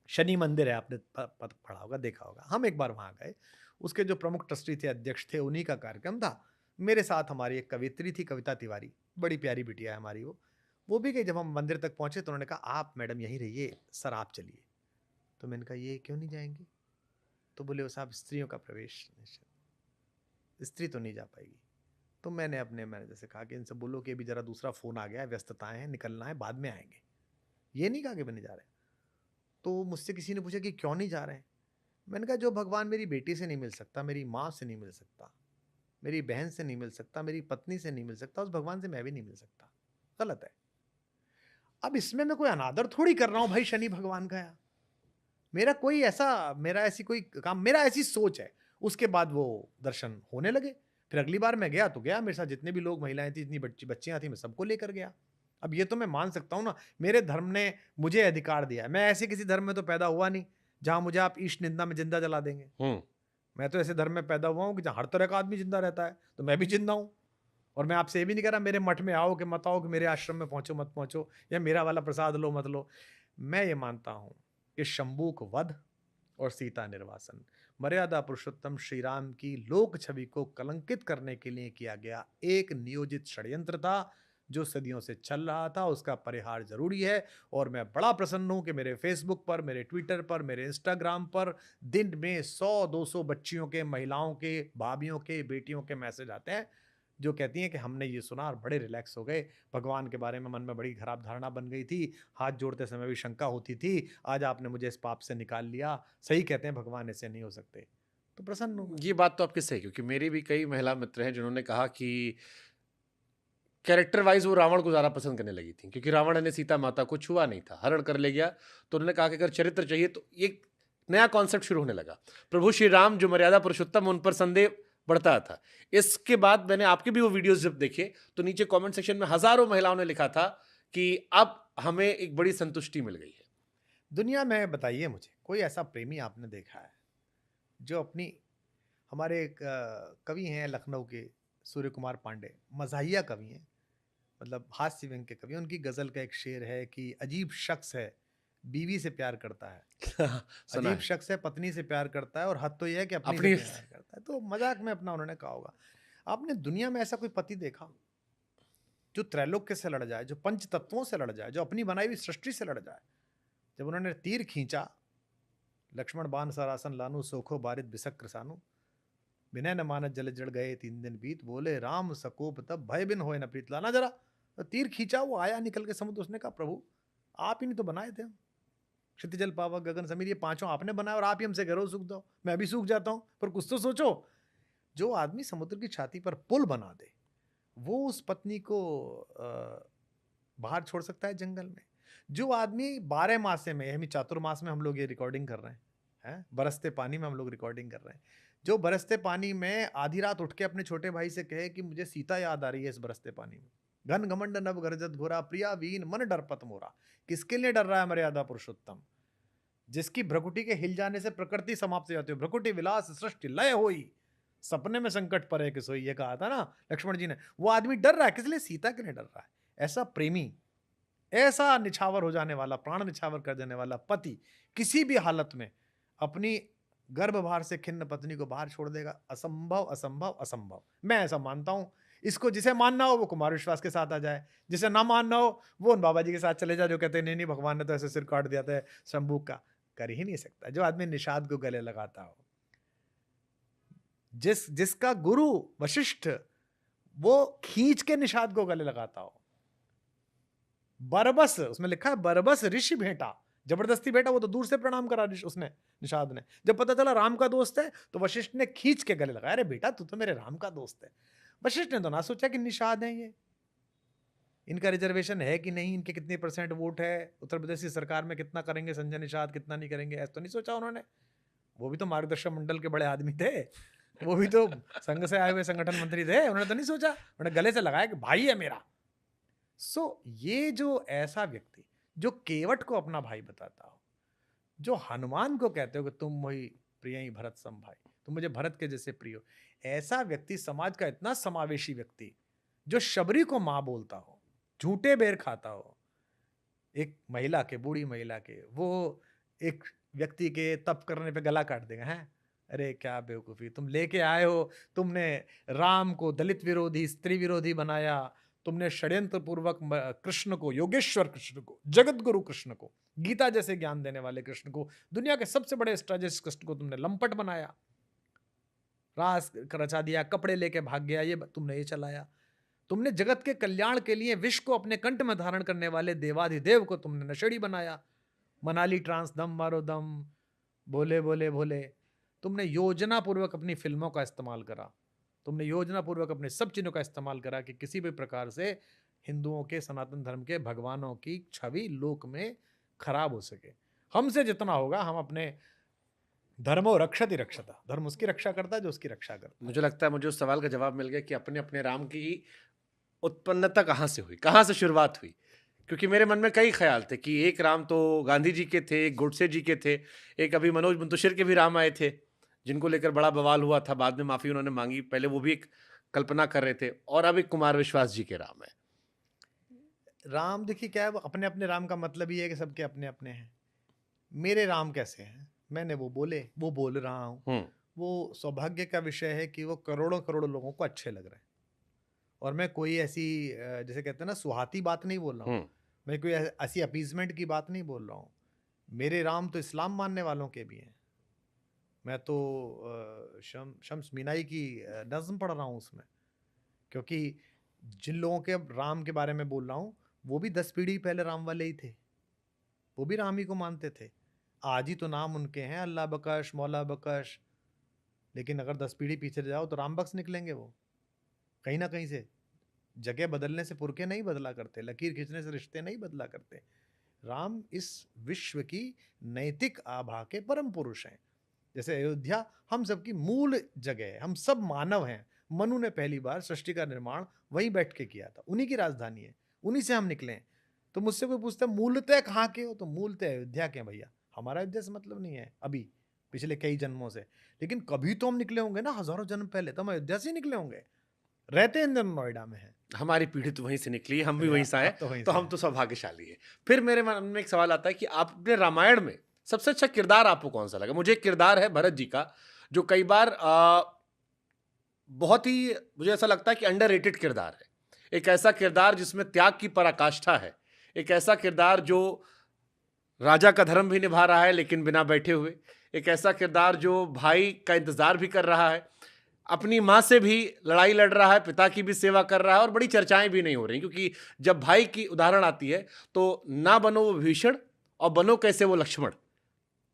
शनि मंदिर है, आपने पढ़ा होगा, देखा होगा। हम एक बार वहां गए, उसके जो प्रमुख ट्रस्टी थे, अध्यक्ष थे, उन्हीं का कार्यक्रम था। मेरे साथ हमारी एक कवित्री थी, कविता तिवारी, बड़ी प्यारी बिटिया है हमारी। वो भी गई। जब हम मंदिर तक पहुंचे तो उन्होंने कहा, आप मैडम यहीं रहिए, सर आप चलिए। तो मैंने कहा, ये क्यों नहीं जाएंगे? तो बोले, वो साहब स्त्रियों का प्रवेश निषेध, स्त्री तो नहीं जा पाएगी। तो मैंने अपने मैनेजर से कहा कि इनसे बोलो कि अभी जरा दूसरा फोन आ गया है, व्यस्तताएं हैं, निकलना है, बाद में आएंगे। ये नहीं कहा कि मैं नहीं जा रहे। तो मुझसे किसी ने पूछा कि क्यों नहीं जा रहे हैं? मैंने कहा, जो भगवान मेरी बेटी से नहीं मिल सकता, मेरी माँ से नहीं मिल सकता, मेरी बहन से नहीं मिल सकता, मेरी पत्नी से नहीं मिल सकता, उस भगवान से मैं भी नहीं मिल सकता। गलत है। अब इसमें मैं कोई अनादर थोड़ी कर रहा हूं भाई शनि भगवान का। यार मेरा कोई ऐसा, मेरा ऐसी कोई काम, मेरा ऐसी सोच है। उसके बाद वो दर्शन होने लगे। फिर अगली बार मैं गया तो गया, मेरे साथ जितने भी लोग, महिलाएं थी, जितनी बच्चियां थी, मैं सबको लेकर गया। अब ये तो मैं मान सकता हूं ना, मेरे धर्म ने मुझे अधिकार दिया है। मैं ऐसे किसी धर्म में तो पैदा हुआ नहीं जहां मुझे आप ईश निंदा में जिंदा जला देंगे। मैं तो ऐसे धर्म में पैदा हुआ हूं कि जहां हर तरह का आदमी जिंदा रहता है, तो मैं भी जिंदा हूं। और मैं आपसे ये भी नहीं कह रहा मेरे मठ में आओ कि मत आओ, कि मेरे आश्रम में पहुंचो मत पहुंचो, या मेरा वाला प्रसाद लो मत लो। मैं ये मानता हूं कि शंभूक वध और सीता निर्वासन मर्यादा पुरुषोत्तम श्री राम की लोक छवि को कलंकित करने के लिए किया गया एक नियोजित षड्यंत्र था, जो सदियों से चल रहा था। उसका परिहार जरूरी है। और मैं बड़ा प्रसन्न हूं कि मेरे फेसबुक पर, मेरे ट्विटर पर, मेरे इंस्टाग्राम पर दिन में 100-200 बच्चियों के, महिलाओं के, भाभीयों के, बेटियों के मैसेज आते हैं जो कहती हैं कि हमने ये सुना और बड़े रिलैक्स हो गए। भगवान के बारे में मन में बड़ी खराब धारणा बन गई थी, हाथ जोड़ते समय भी शंका होती थी, आज आपने मुझे इस पाप से निकाल लिया। सही कहते हैं, भगवान ऐसे नहीं हो सकते। तो प्रसन्न हूं। ये बात तो आपकी सही, क्योंकि मेरी भी कई महिला मित्र हैं जिन्होंने कहा कि कैरेक्टर वाइज वो रावण को ज़्यादा पसंद करने लगी थी, क्योंकि रावण ने सीता माता को छुआ नहीं था, हरण कर ले गया। तो उन्होंने कहा कि अगर चरित्र चाहिए तो एक नया कॉन्सेप्ट शुरू होने लगा। प्रभु श्री राम जो मर्यादा पुरुषोत्तम, उन पर संदेह बढ़ता था। इसके बाद मैंने आपके भी वो वीडियोस जब देखे तो नीचे कमेंट सेक्शन में हजारों महिलाओं ने लिखा था कि अब हमें एक बड़ी संतुष्टि मिल गई है। दुनिया में बताइए मुझे कोई ऐसा प्रेमी आपने देखा है जो अपनी, हमारे एक कवि हैं लखनऊ के, सूर्य कुमार पांडे, मज़ाहिया कवि हैं, मतलब हास्य व्यंग्य के कवि हैं। उनकी गज़ल का एक शेर है कि अजीब शख्स है, बीवी से प्यार करता है, सुना अजीब है। शख्स है, पत्नी से प्यार करता है और हद तो ये है कि अपनी से अपनी प्यार करता है। तो मज़ाक में अपना उन्होंने कहा होगा। आपने दुनिया में ऐसा कोई पति देखा जो त्रैलोक्य से लड़ जाए, जो पंच तत्वों से लड़ जाए, जो अपनी बनाई हुई सृष्टि से लड़ जाए? जब उन्होंने तीर खींचा, लक्ष्मण बाण सरासन लानू, सोखो बारिद बिसक कृसानु, विनय न मानत जल जड़ गए 3 दिन बीत, बोले राम सकोप तब भय बिन होए न प्रीत। लाना जरा। तो तीर खींचा, वो आया निकल के समुद्र, उसने कहा प्रभु आप ही नहीं तो बनाए थे हम, क्षितिजल पावक गगन समीर, ये पांचों आपने बनाया और आप ही हमसे करो सूख दो, मैं अभी सूख जाता हूं। पर कुछ तो सोचो। जो आदमी समुद्र की छाती पर पुल बना दे, वो उस पत्नी को बाहर छोड़ सकता है जंगल में? जो आदमी 12 मासे में, यानी चातुर्मास में हम लोग ये रिकॉर्डिंग कर रहे हैं, बरसते पानी में हम लोग रिकॉर्डिंग कर रहे हैं, जो बरसते पानी में आधी रात उठ के अपने छोटे भाई से कहे कि मुझे सीता याद आ रही है इस बरसते पानी में, घन घमंड नभ गर्जत घोरा, प्रिया वीन मन डरपत मोरा। किसके लिए डर रहा है मर्यादा पुरुषोत्तम? जिसकी भ्रकुटी के हिल जाने से प्रकृति समाप्त हो जाती है। भ्रकुटी विलास सृष्टि लय होई, सपने में संकट परे कि सोई, ये कहा था ना लक्ष्मण जी ने। वो आदमी डर रहा है, किस लिए? सीता के लिए डर रहा है। ऐसा प्रेमी, ऐसा निछावर हो जाने वाला, प्राण निछावर कर देने वाला पति किसी भी हालत में अपनी गर्भभार से खिन्न पत्नी को बाहर छोड़ देगा? असंभव असंभव असंभव। मैं ऐसा मानता हूं। इसको जिसे मानना हो वो कुमार विश्वास के साथ आ जाए, जिसे ना मानना हो वो उन बाबा जी के साथ चले जाए जो कहते हैं नहीं नहीं भगवान ने तो ऐसे सिर काट दिया था शंभू का। कर ही नहीं सकता। जो आदमी निषाद को गले लगाता हो, जिसका गुरु वशिष्ठ वो खींच के निषाद को गले लगाता हो, बरबस, उसमें लिखा है बरबस ऋषि भेंटा, जबरदस्ती बेटा, वो तो दूर से प्रणाम करा उसने, निषाद ने। जब पता चला राम का दोस्त है तो वशिष्ठ ने खींच के गले लगाया, अरे बेटा तू तो मेरे राम का दोस्त है। वशिष्ठ ने तो ना सोचा कि निषाद है ये, इनका रिजर्वेशन है कि नहीं, इनके कितने % वोट है, उत्तर प्रदेश की सरकार में कितना करेंगे संजय निषाद, कितना नहीं करेंगे, ऐसा तो नहीं सोचा उन्होंने। वो भी तो मार्गदर्शक मंडल के बड़े आदमी थे, वो भी तो संघ से आए हुए संगठन मंत्री थे, उन्होंने तो नहीं सोचा, उन्होंने गले से लगाया कि भाई है मेरा। ये जो ऐसा व्यक्ति जो केवट को अपना भाई बताता हो, जो हनुमान को कहते हो कि तुम वही प्रिय ही भरत सम भाई, तुम मुझे भरत के जैसे प्रिय हो, ऐसा व्यक्ति, समाज का इतना समावेशी व्यक्ति, जो शबरी को मां बोलता हो, झूठे बेर खाता हो, एक महिला के, बूढ़ी महिला के, वो एक व्यक्ति के तप करने पे गला काट देगा, हैं? अरे क्या बेवकूफी, तुम लेके आए हो, तुमने राम को दलित विरोधी, स्त्री विरोधी बनाया, तुमने षड्यंत्र पूर्वक कृष्ण को, योगेश्वर कृष्ण को, जगत गुरु कृष्ण को, गीता जैसे ज्ञान देने वाले कृष्ण को, दुनिया के सबसे बड़े स्ट्रेटेजिस्ट कृष्ण को तुमने लंपट बनाया, रास रचा दिया, कपड़े लेके भाग गया, ये तुमने ये चलाया। तुमने जगत के कल्याण के लिए विष को अपने कंठ में धारण करने वाले देवाधिदेव को तुमने नशेड़ी बनाया। मनाली ट्रांस, दम मारो दम, बोले बोले भोले। तुमने योजना पूर्वक अपनी फिल्मों का इस्तेमाल करा, तुमने योजना पूर्वक अपने सब चिन्हों का इस्तेमाल करा कि किसी भी प्रकार से हिंदुओं के, सनातन धर्म के भगवानों की छवि लोक में खराब हो सके। हमसे जितना होगा हम अपने धर्मो रक्षति रक्षता, धर्म उसकी रक्षा करता है जो उसकी रक्षा करता है। मुझे लगता है मुझे उस सवाल का जवाब मिल गया कि अपने अपने राम की उत्पन्नता कहाँ से हुई, कहाँ से शुरुआत हुई। क्योंकि मेरे मन में कई ख्याल थे कि एक राम तो गांधी जी के थे, एक गोडसे जी के थे, एक अभी मनोज मुंतशिर के भी राम आए थे, जिनको लेकर बड़ा बवाल हुआ था, बाद में माफी उन्होंने मांगी, पहले वो भी एक कल्पना कर रहे थे, और अब एक कुमार विश्वास जी के राम है। राम देखिए क्या है, वो अपने अपने राम का मतलब ये है कि सबके अपने अपने हैं। मेरे राम कैसे हैं, मैंने वो बोले, वो बोल रहा हूँ। वो सौभाग्य का विषय है कि वो करोड़ों करोड़ों लोगों को अच्छे लग रहे हैं, और मैं कोई ऐसी जैसे कहते हैं ना सुहाती बात नहीं बोल रहा हूँ, मैं कोई ऐसी अपीजमेंट की बात नहीं बोल रहा हूँ। मेरे राम तो इस्लाम मानने वालों के भी हैं। मैं तो शम्स मीनाई की नज़्म पढ़ रहा हूँ उसमें, क्योंकि जिन लोगों के राम के बारे में बोल रहा हूँ वो भी 10 पीढ़ी पहले राम वाले ही थे, वो भी राम ही को मानते थे। आज ही तो नाम उनके हैं अल्लाह बख्श, मौला बख्श, लेकिन अगर 10 पीढ़ी पीछे जाओ तो राम बख्श निकलेंगे वो कहीं ना कहीं से। जगह बदलने से पुरखे नहीं बदला करते, लकीर खींचने से रिश्ते नहीं बदला करते। राम इस विश्व की नैतिक आभा के परम पुरुष हैं। जैसे अयोध्या हम सबकी मूल जगह है, हम सब मानव हैं। मनु ने पहली बार सृष्टि का निर्माण वहीं बैठ के किया था, उन्हीं की राजधानी है, उन्हीं से हम निकले हैं। तो मुझसे कोई पूछता है मूलतः कहाँ के हो, तो मूलतः अयोध्या के हैं भैया। हमारा अयोध्या से मतलब नहीं है अभी, पिछले कई जन्मों से, लेकिन कभी तो हम निकले होंगे ना, हजारों जन्म पहले तो हम अयोध्या से ही निकले होंगे। रहते इन दिनों नोएडा में हैं। हमारी पीढ़ी तो वहीं से निकली है, हम भी चलिए वहीं से आए, आप तो वहीं तो से हम हैं। तो सौभाग्यशाली हैं। फिर मेरे मन में एक सवाल आता है कि आपने रामायण में सबसे अच्छा किरदार आपको कौन सा लगा? मुझे एक किरदार है भरत जी का, जो कई बार बहुत ही मुझे ऐसा लगता है कि अंडररेटेड किरदार है। एक ऐसा किरदार जिसमें त्याग की पराकाष्ठा है, एक ऐसा किरदार जो राजा का धर्म भी निभा रहा है लेकिन बिना बैठे हुए, एक ऐसा किरदार जो भाई का इंतजार भी कर रहा है, अपनी माँ से भी लड़ाई लड़ रहा है, पिता की भी सेवा कर रहा है, और बड़ी चर्चाएं भी नहीं हो रही, क्योंकि जब भाई की उदाहरण आती है तो ना बनो वो भीषण और बनो कैसे वो लक्ष्मण,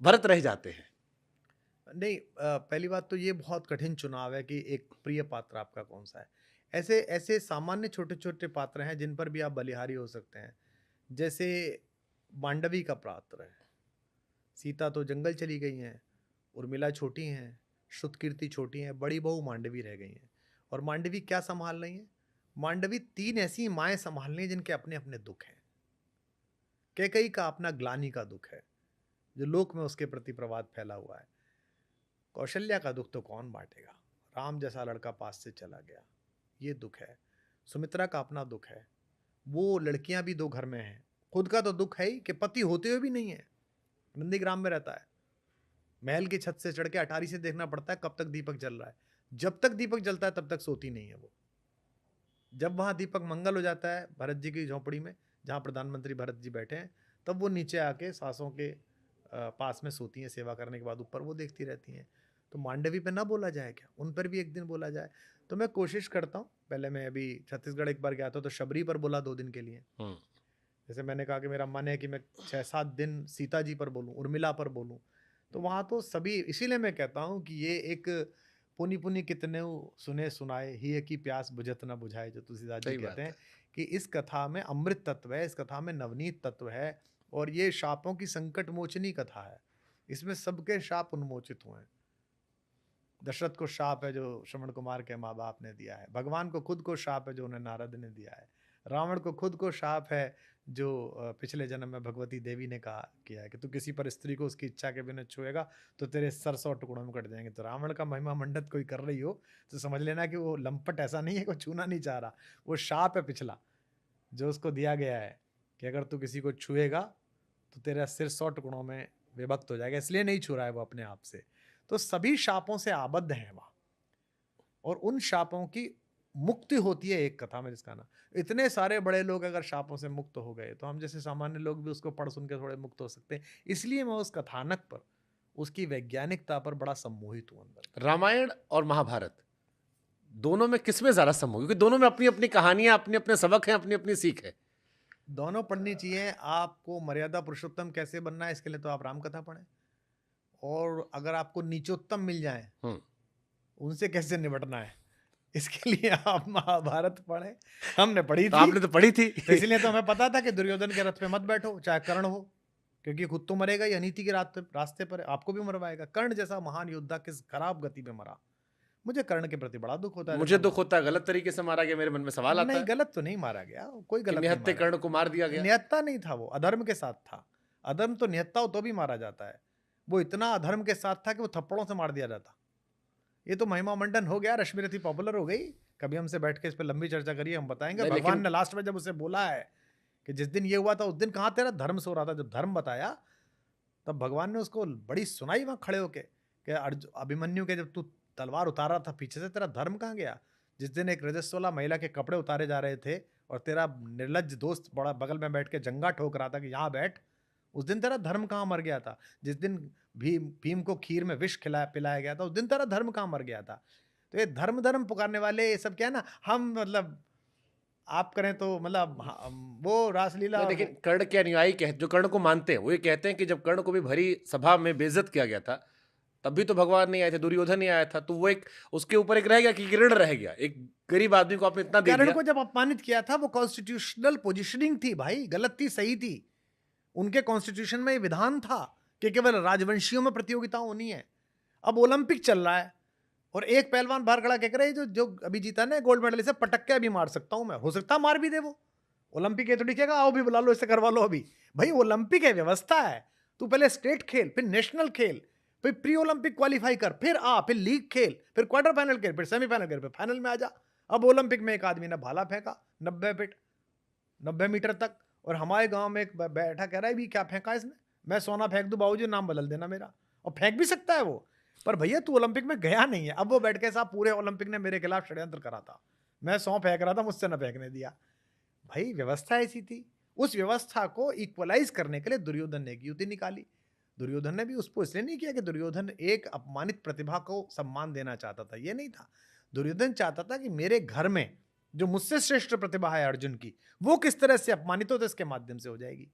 भरत रह जाते हैं। नहीं, पहली बात तो ये बहुत कठिन चुनाव है कि एक प्रिय पात्र आपका कौन सा है। ऐसे ऐसे सामान्य छोटे-छोटे पात्र हैं जिन पर भी आप बलिहारी हो सकते हैं। जैसे मांडवी का पात्र है। सीता तो जंगल चली गई हैं, उर्मिला छोटी हैं, श्रुतकीर्ति छोटी हैं, बड़ी बहू मांडवी रह गई हैं। और मांडवी क्या सँभाल रही हैं? मांडवी 3 ऐसी माएँ सँभाल रही हैं जिनके अपने-अपने दुःख हैं। कैकेयी का अपना ग्लानि का दुःख है, जो लोक में उसके प्रति प्रवाद फैला हुआ है। कौशल्या का दुख तो कौन बांटेगा, राम जैसा लड़का पास से चला गया, ये दुख है। सुमित्रा का अपना दुख है, वो लड़कियां भी 2 घर में हैं, खुद का तो दुख है ही कि पति होते हुए भी नहीं है, नंदीग्राम में रहता है, महल की छत से चढ़ के अटारी से देखना पड़ता है कब तक दीपक जल रहा है। जब तक दीपक जलता है तब तक सोती नहीं है वो। जब वहां दीपक मंगल हो जाता है भरत जी की झोंपड़ी में, जहां प्रधानमंत्री भरत जी बैठे हैं, तब वो नीचे आके सासों के पास में सोती हैं, सेवा करने के बाद ऊपर वो देखती रहती हैं। तो मांडवी पे ना बोला जाए क्या, उन पर भी एक दिन बोला जाए। तो मैं कोशिश करता हूँ, पहले मैं अभी छत्तीसगढ़ एक बार गया था तो शबरी पर बोला 2 दिन के लिए। जैसे मैंने कहा कि मेरा मन है कि मैं 6-7 दिन सीता जी पर बोलूं, उर्मिला पर बोलूं, तो वहां तो सभी, इसीलिए मैं कहता हूं कि ये एक पुनि पुनि कितने सुने सुनाए ही की प्यास बुझत ना बुझाए, जो तुलसीदास जी सही कहते बात हैं है। कि इस कथा में अमृत तत्व है, इस कथा में नवनीत तत्व है, और ये शापों की संकट मोचनी कथा है। इसमें सबके शाप उन्मोचित हुए हैं। दशरथ को शाप है जो श्रवण कुमार के माँ बाप ने दिया है, भगवान को खुद को शाप है जो उन्हें नारद ने दिया है, रावण को खुद को शाप है जो पिछले जन्म में भगवती देवी ने कहा किया है कि तू किसी पर स्त्री को उसकी इच्छा के बिना छुएगा तो तेरे सर 100 टुकड़ों में कट जाएंगे। तो रावण का महिमा मंडित कोई कर रही हो तो समझ लेना कि वो लंपट ऐसा नहीं है कि वो छूना नहीं चाह रहा, वो शाप है पिछला जो उसको दिया गया है कि अगर तू किसी को छुएगा तो तेरा सिर 100 टुकड़ों में विभक्त हो जाएगा, इसलिए नहीं छू रहा है वो अपने आप से। तो सभी शापों से आबद्ध हैं वहां, और उन शापों की मुक्ति होती है एक कथा में, जिसका ना इतने सारे बड़े लोग अगर शापों से मुक्त हो गए तो हम जैसे सामान्य लोग भी उसको पढ़ सुन के थोड़े मुक्त हो सकते हैं। इसलिए मैं उस कथानक पर, उसकी वैज्ञानिकता पर बड़ा सम्मोहित हूं अंदर। रामायण और महाभारत दोनों में किसमें ज्यादा सम्मोह, क्योंकि दोनों में अपनी अपनी कहानियां, अपने अपने सबक हैं, अपनी अपनी सीख है। दोनों पढ़नी चाहिए। आपको मर्यादा पुरुषोत्तम कैसे बनना है इसके लिए तो आप रामकथा पढ़ें, और अगर आपको नीचोत्तम मिल जाए उनसे कैसे निपटना है इसके लिए आप महाभारत पढ़ें। हमने पढ़ी तो थी, आपने तो पढ़ी थी। तो इसलिए तो हमें पता था कि दुर्योधन के रथ पे मत बैठो चाहे कर्ण हो, क्योंकि खुद तो मरेगा ही, अनीति के रास्ते पर आपको भी मरवाएगा। कर्ण जैसा महान योद्धा किस खराब गति में मरा, मुझे कर्ण के प्रति बड़ा दुख होता है। मुझे दुख होता है गलत तरीके से मारा गया, मेरे मन में सवाल आता नहीं, है गलत तो नहीं मारा गया, कोई कि गलत नहीं निहत्थे मारा कर्ण को मार दिया गया। गया। निहत्था नहीं था, वो अधर्म के साथ था। अधर्म तो निहत्था हो तो भी मारा जाता है, वो इतना अधर्म के साथ था कि वो थप्पड़ों से मार दिया जाता। ये तो महिमा मंडन हो गया, रश्मि रथी पॉपुलर हो गई। कभी हमसे बैठ के इस पर लंबी चर्चा करिए, हम बताएंगे। नहीं, भगवान लेकिन ने लास्ट में जब उसे बोला है कि जिस दिन ये हुआ था उस दिन कहाँ तेरा धर्म सो रहा था, जब धर्म बताया तब भगवान ने उसको बड़ी सुनाई वहां खड़े होके कि अभिमन्यु के जब तू तलवार उतारा था पीछे से, तेरा धर्म कहाँ गया? जिस दिन एक रजस्वला महिला के कपड़े उतारे जा रहे थे और तेरा निर्लज्ज दोस्त बड़ा बगल में बैठ के जंगा ठोक रहा था कि यहाँ बैठ, उस दिन तेरा धर्म कहाँ मर गया था? जिस दिन भीम को खीर में विष पिलाया गया था उस दिन तेरा धर्म कहाँ मर गया था? तो ये धर्म धर्म पुकारने वाले ये सब क्या है ना, हम मतलब आप करें तो मतलब वो रासलीला। नहीं, लेकिन कर्ण के अनुयायी जो कर्ण को मानते हैं वो ये कहते हैं कि जब कर्ण को भी भरी सभा में बेइज्जत किया गया था तब भी तो भगवान नहीं आए थे, दुर्योधन नहीं आया था, तो वो एक उसके ऊपर एक रह गया कि ऋण रह गया। एक गरीब आदमी को आपने इतना दे कर्ण दिया। को जब अपमानित किया था वो कॉन्स्टिट्यूशनल पोजीशनिंग थी भाई, गलत थी सही थी। उनके कॉन्स्टिट्यूशन में विधान था कि केवल राजवंशियों में प्रतियोगिता होनी है, अब ओलंपिक चल रहा है और एक पहलवान बाहर खड़ा कह रहा है जो जो अभी जीता ना गोल्ड मेडल, इसे पटक के अभी मार सकता हूं मैं, हो सकता है मार भी दे वो। ओलंपिक है तो ठीक है, आओ भी बुला लो, इससे करवा लो अभी। भाई ओलंपिक है, व्यवस्था है। तू पहले स्टेट खेल, फिर नेशनल खेल, फिर प्री ओलंपिक क्वालिफाई कर, फिर फिर लीग खेल, फिर क्वार्टर फाइनल खेल, फिर सेमीफाइनल खेल, फिर फाइनल में आ जा। अब ओलंपिक में एक आदमी ने भाला फेंका 90 फीट 90 मीटर तक, और हमारे गांव में एक बैठा कह रहा है भी क्या फेंका इसने, मैं सोना फेंक दूं बाबूजी, नाम बदल देना मेरा। और फेंक भी सकता है वो, पर भैया तू ओलंपिक में गया नहीं है। अब वो बैठ के साहब पूरे ओलंपिक ने मेरे खिलाफ षड्यंत्र करा था, मैं 100 फेंक रहा था, मुझसे न फेंकने दिया। भाई व्यवस्था ऐसी थी। उस व्यवस्था को इक्वलाइज करने के लिए दुर्योधन ने एक युति निकाली। दुर्योधन ने भी उसको इसलिए नहीं किया कि दुर्योधन एक अपमानित प्रतिभा को सम्मान देना चाहता था, ये नहीं था। दुर्योधन चाहता था कि मेरे घर में जो मुझसे श्रेष्ठ प्रतिभा है अर्जुन की, वो किस तरह से अपमानित हो तो इसके माध्यम से हो जाएगी।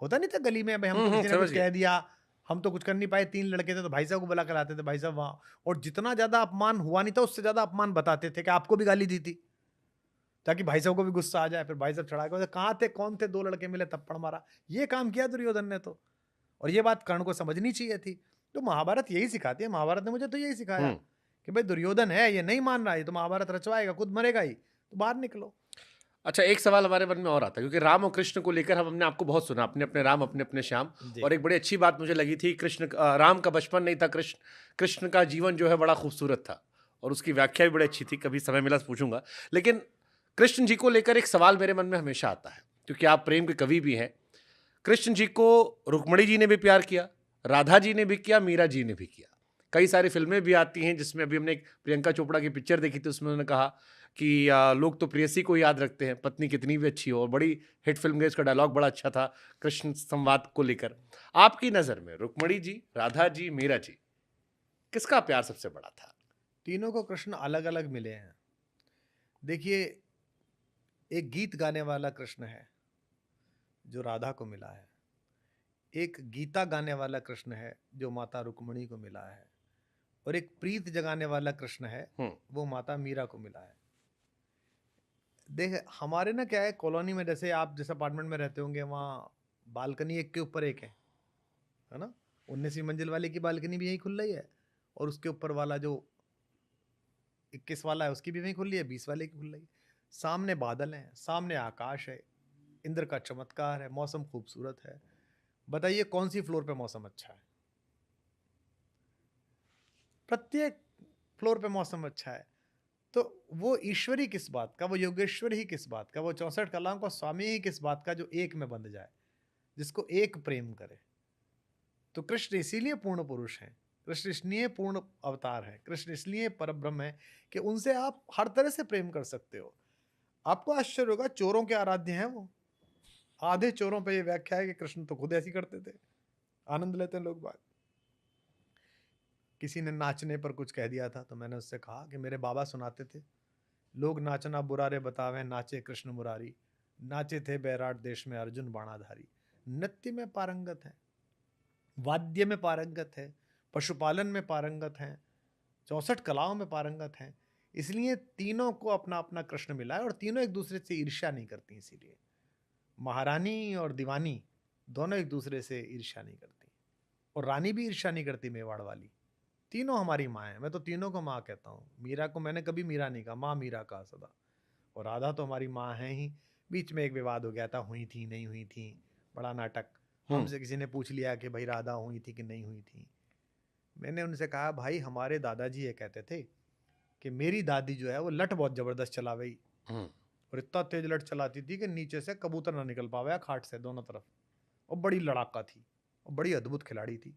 होता नहीं था गली में, भाई हम तो किसी ने कुछ कह दिया, हम तो कुछ कर नहीं पाए, 3 लड़के थे तो भाई साहब को बुला कर लाते थे, भाई साहब वहां, और जितना ज्यादा अपमान हुआ नहीं था उससे ज्यादा अपमान बताते थे कि आपको भी गाली दी थी, ताकि भाई साहब को भी गुस्सा आ जाए। फिर भाई साहब चढ़ा के कहाँ थे, कौन थे, 2 लड़के मिले थप्पड़ मारा। ये काम किया दुर्योधन ने तो, और ये बात कर्ण को समझनी चाहिए थी। तो महाभारत यही सिखाती है, महाभारत ने मुझे तो यही सिखाया कि भाई दुर्योधन है, ये नहीं मान रहा है, तो महाभारत रचवाएगा, खुद मरेगा ही, तो बाहर निकलो। अच्छा, एक सवाल हमारे मन में और आता है, क्योंकि राम और कृष्ण को लेकर हमने आपको बहुत सुना, अपने अपने राम अपने अपने श्याम, और एक बड़ी अच्छी बात मुझे लगी थी, राम का बचपन नहीं था, कृष्ण का जीवन जो है बड़ा खूबसूरत था, और उसकी व्याख्या भी बड़ी अच्छी थी, कभी समय मिला तो पूछूंगा। लेकिन कृष्ण जी को लेकर एक सवाल मेरे मन में हमेशा आता है, क्योंकि आप प्रेम के कवि भी हैं। कृष्ण जी को रुक्मणी जी ने भी प्यार किया, राधा जी ने भी किया, मीरा जी ने भी किया। कई सारी फिल्में भी आती हैं, जिसमें अभी हमने एक प्रियंका चोपड़ा की पिक्चर देखी थी, उसमें उन्होंने कहा कि लोग तो प्रेयसी को याद रखते हैं, पत्नी कितनी भी अच्छी हो, और बड़ी हिट फिल्म गई, उसका डायलॉग बड़ा अच्छा था कृष्ण संवाद को लेकर। आपकी नज़र में रुक्मणी जी, राधा जी, मीरा जी, किसका प्यार सबसे बड़ा था? तीनों को कृष्ण अलग अलग मिले हैं। देखिए, एक गीत गाने वाला कृष्ण है जो राधा को मिला है, एक गीता गाने वाला कृष्ण है जो माता रुक्मणी को मिला है, और एक प्रीत जगाने वाला कृष्ण है वो माता मीरा को मिला है। देख हमारे ना क्या है, कॉलोनी में जैसे आप जिस अपार्टमेंट में रहते होंगे, वहाँ बालकनी एक के ऊपर एक है ना, 19वीं मंजिल वाले की बालकनी भी यही खुल रही है, और उसके ऊपर वाला जो 21 वाला है उसकी भी वहीं खुल रही है, 20 वाले की खुल रही है। सामने बादल हैं, सामने आकाश है, इंद्र का चमत्कार है, मौसम खूबसूरत है। बताइए कौन सी फ्लोर पे मौसम अच्छा है? प्रत्येक फ्लोर पे मौसम अच्छा है। तो वो ईश्वरी किस बात का, वो योगेश्वर ही किस बात का, वो 64 कलाओं का स्वामी ही किस बात का, जो एक में बंध जाए, जिसको एक प्रेम करे। तो कृष्ण इसीलिए पूर्ण पुरुष हैं, कृष्ण इसलिए पूर्ण अवतार है, कृष्ण इसलिए परब्रह्म है कि उनसे आप हर तरह से प्रेम कर सकते हो। आपको आश्चर्य होगा, चोरों के आराध्य हैं वो। आधे चोरों पे ये व्याख्या है कि कृष्ण तो खुद ऐसी करते थे, आनंद लेते हैं लोग बात। किसी ने नाचने पर कुछ कह दिया था, तो मैंने उससे कहा कि मेरे बाबा सुनाते थे, लोग नाचना बुरा रे बतावे, नाचे कृष्ण मुरारी, नाचे थे बैराट देश में अर्जुन बाणाधारी। नृत्य में पारंगत है, वाद्य में पारंगत है, पशुपालन में पारंगत हैं, 64 कलाओं में पारंगत हैं। इसलिए तीनों को अपना अपना कृष्ण मिला है, और तीनों एक दूसरे से ईर्ष्या नहीं करती। इसीलिए महारानी और दीवानी दोनों एक दूसरे से ईर्ष्या नहीं करती, और रानी भी ईर्ष्या नहीं करती मेवाड़ वाली। तीनों हमारी माँ है, मैं तो तीनों को माँ कहता हूँ। मीरा को मैंने कभी मीरा नहीं कहा, माँ मीरा कहा सदा। और राधा तो हमारी माँ है ही। बीच में एक विवाद हो गया था, हुई थी नहीं हुई थी, बड़ा नाटक। हमसे किसी ने पूछ लिया कि भाई राधा हुई थी कि नहीं हुई थी। मैंने उनसे कहा भाई हमारे दादाजी ये कहते थे कि मेरी दादी जो है वो लठ बहुत जबरदस्त चलावे, और इतना तेज लठ चलाती थी कि नीचे से कबूतर ना निकल पावे खाट से दोनों तरफ, और बड़ी लड़ाका थी, और बड़ी अद्भुत खिलाड़ी थी।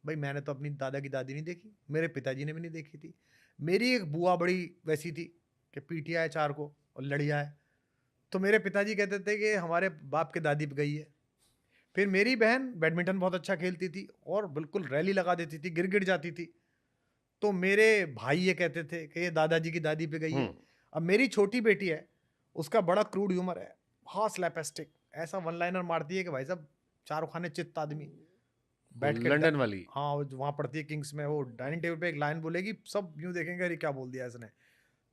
भाई मैंने तो अपनी दादा की दादी नहीं देखी, मेरे पिताजी ने भी नहीं देखी थी। मेरी एक बुआ बड़ी वैसी थी कि पीटिया है 4 को और लड़िया है। तो मेरे पिताजी कहते थे कि हमारे बाप के दादी पे गई है। फिर मेरी बहन बैडमिंटन बहुत अच्छा खेलती थी और बिल्कुल रैली लगा देती थी, गिर गिर जाती थी। तो मेरे भाई ये कहते थे कि ये दादाजी की दादी पे गई है। अब मेरी छोटी बेटी है, उसका बड़ा क्रूड ह्यूमर है, हाँ स्लैपस्टिक, ऐसा वन लाइनर मारती है कि भाई साहब शाहरुख खान ने चित्त आदमी बैठ के लंदन वाली। हाँ वहाँ पढ़ती है किंग्स में, वो डाइनिंग टेबल पे एक लाइन बोलेगी, सब यूँ देखेंगे अरे क्या बोल दिया इसने।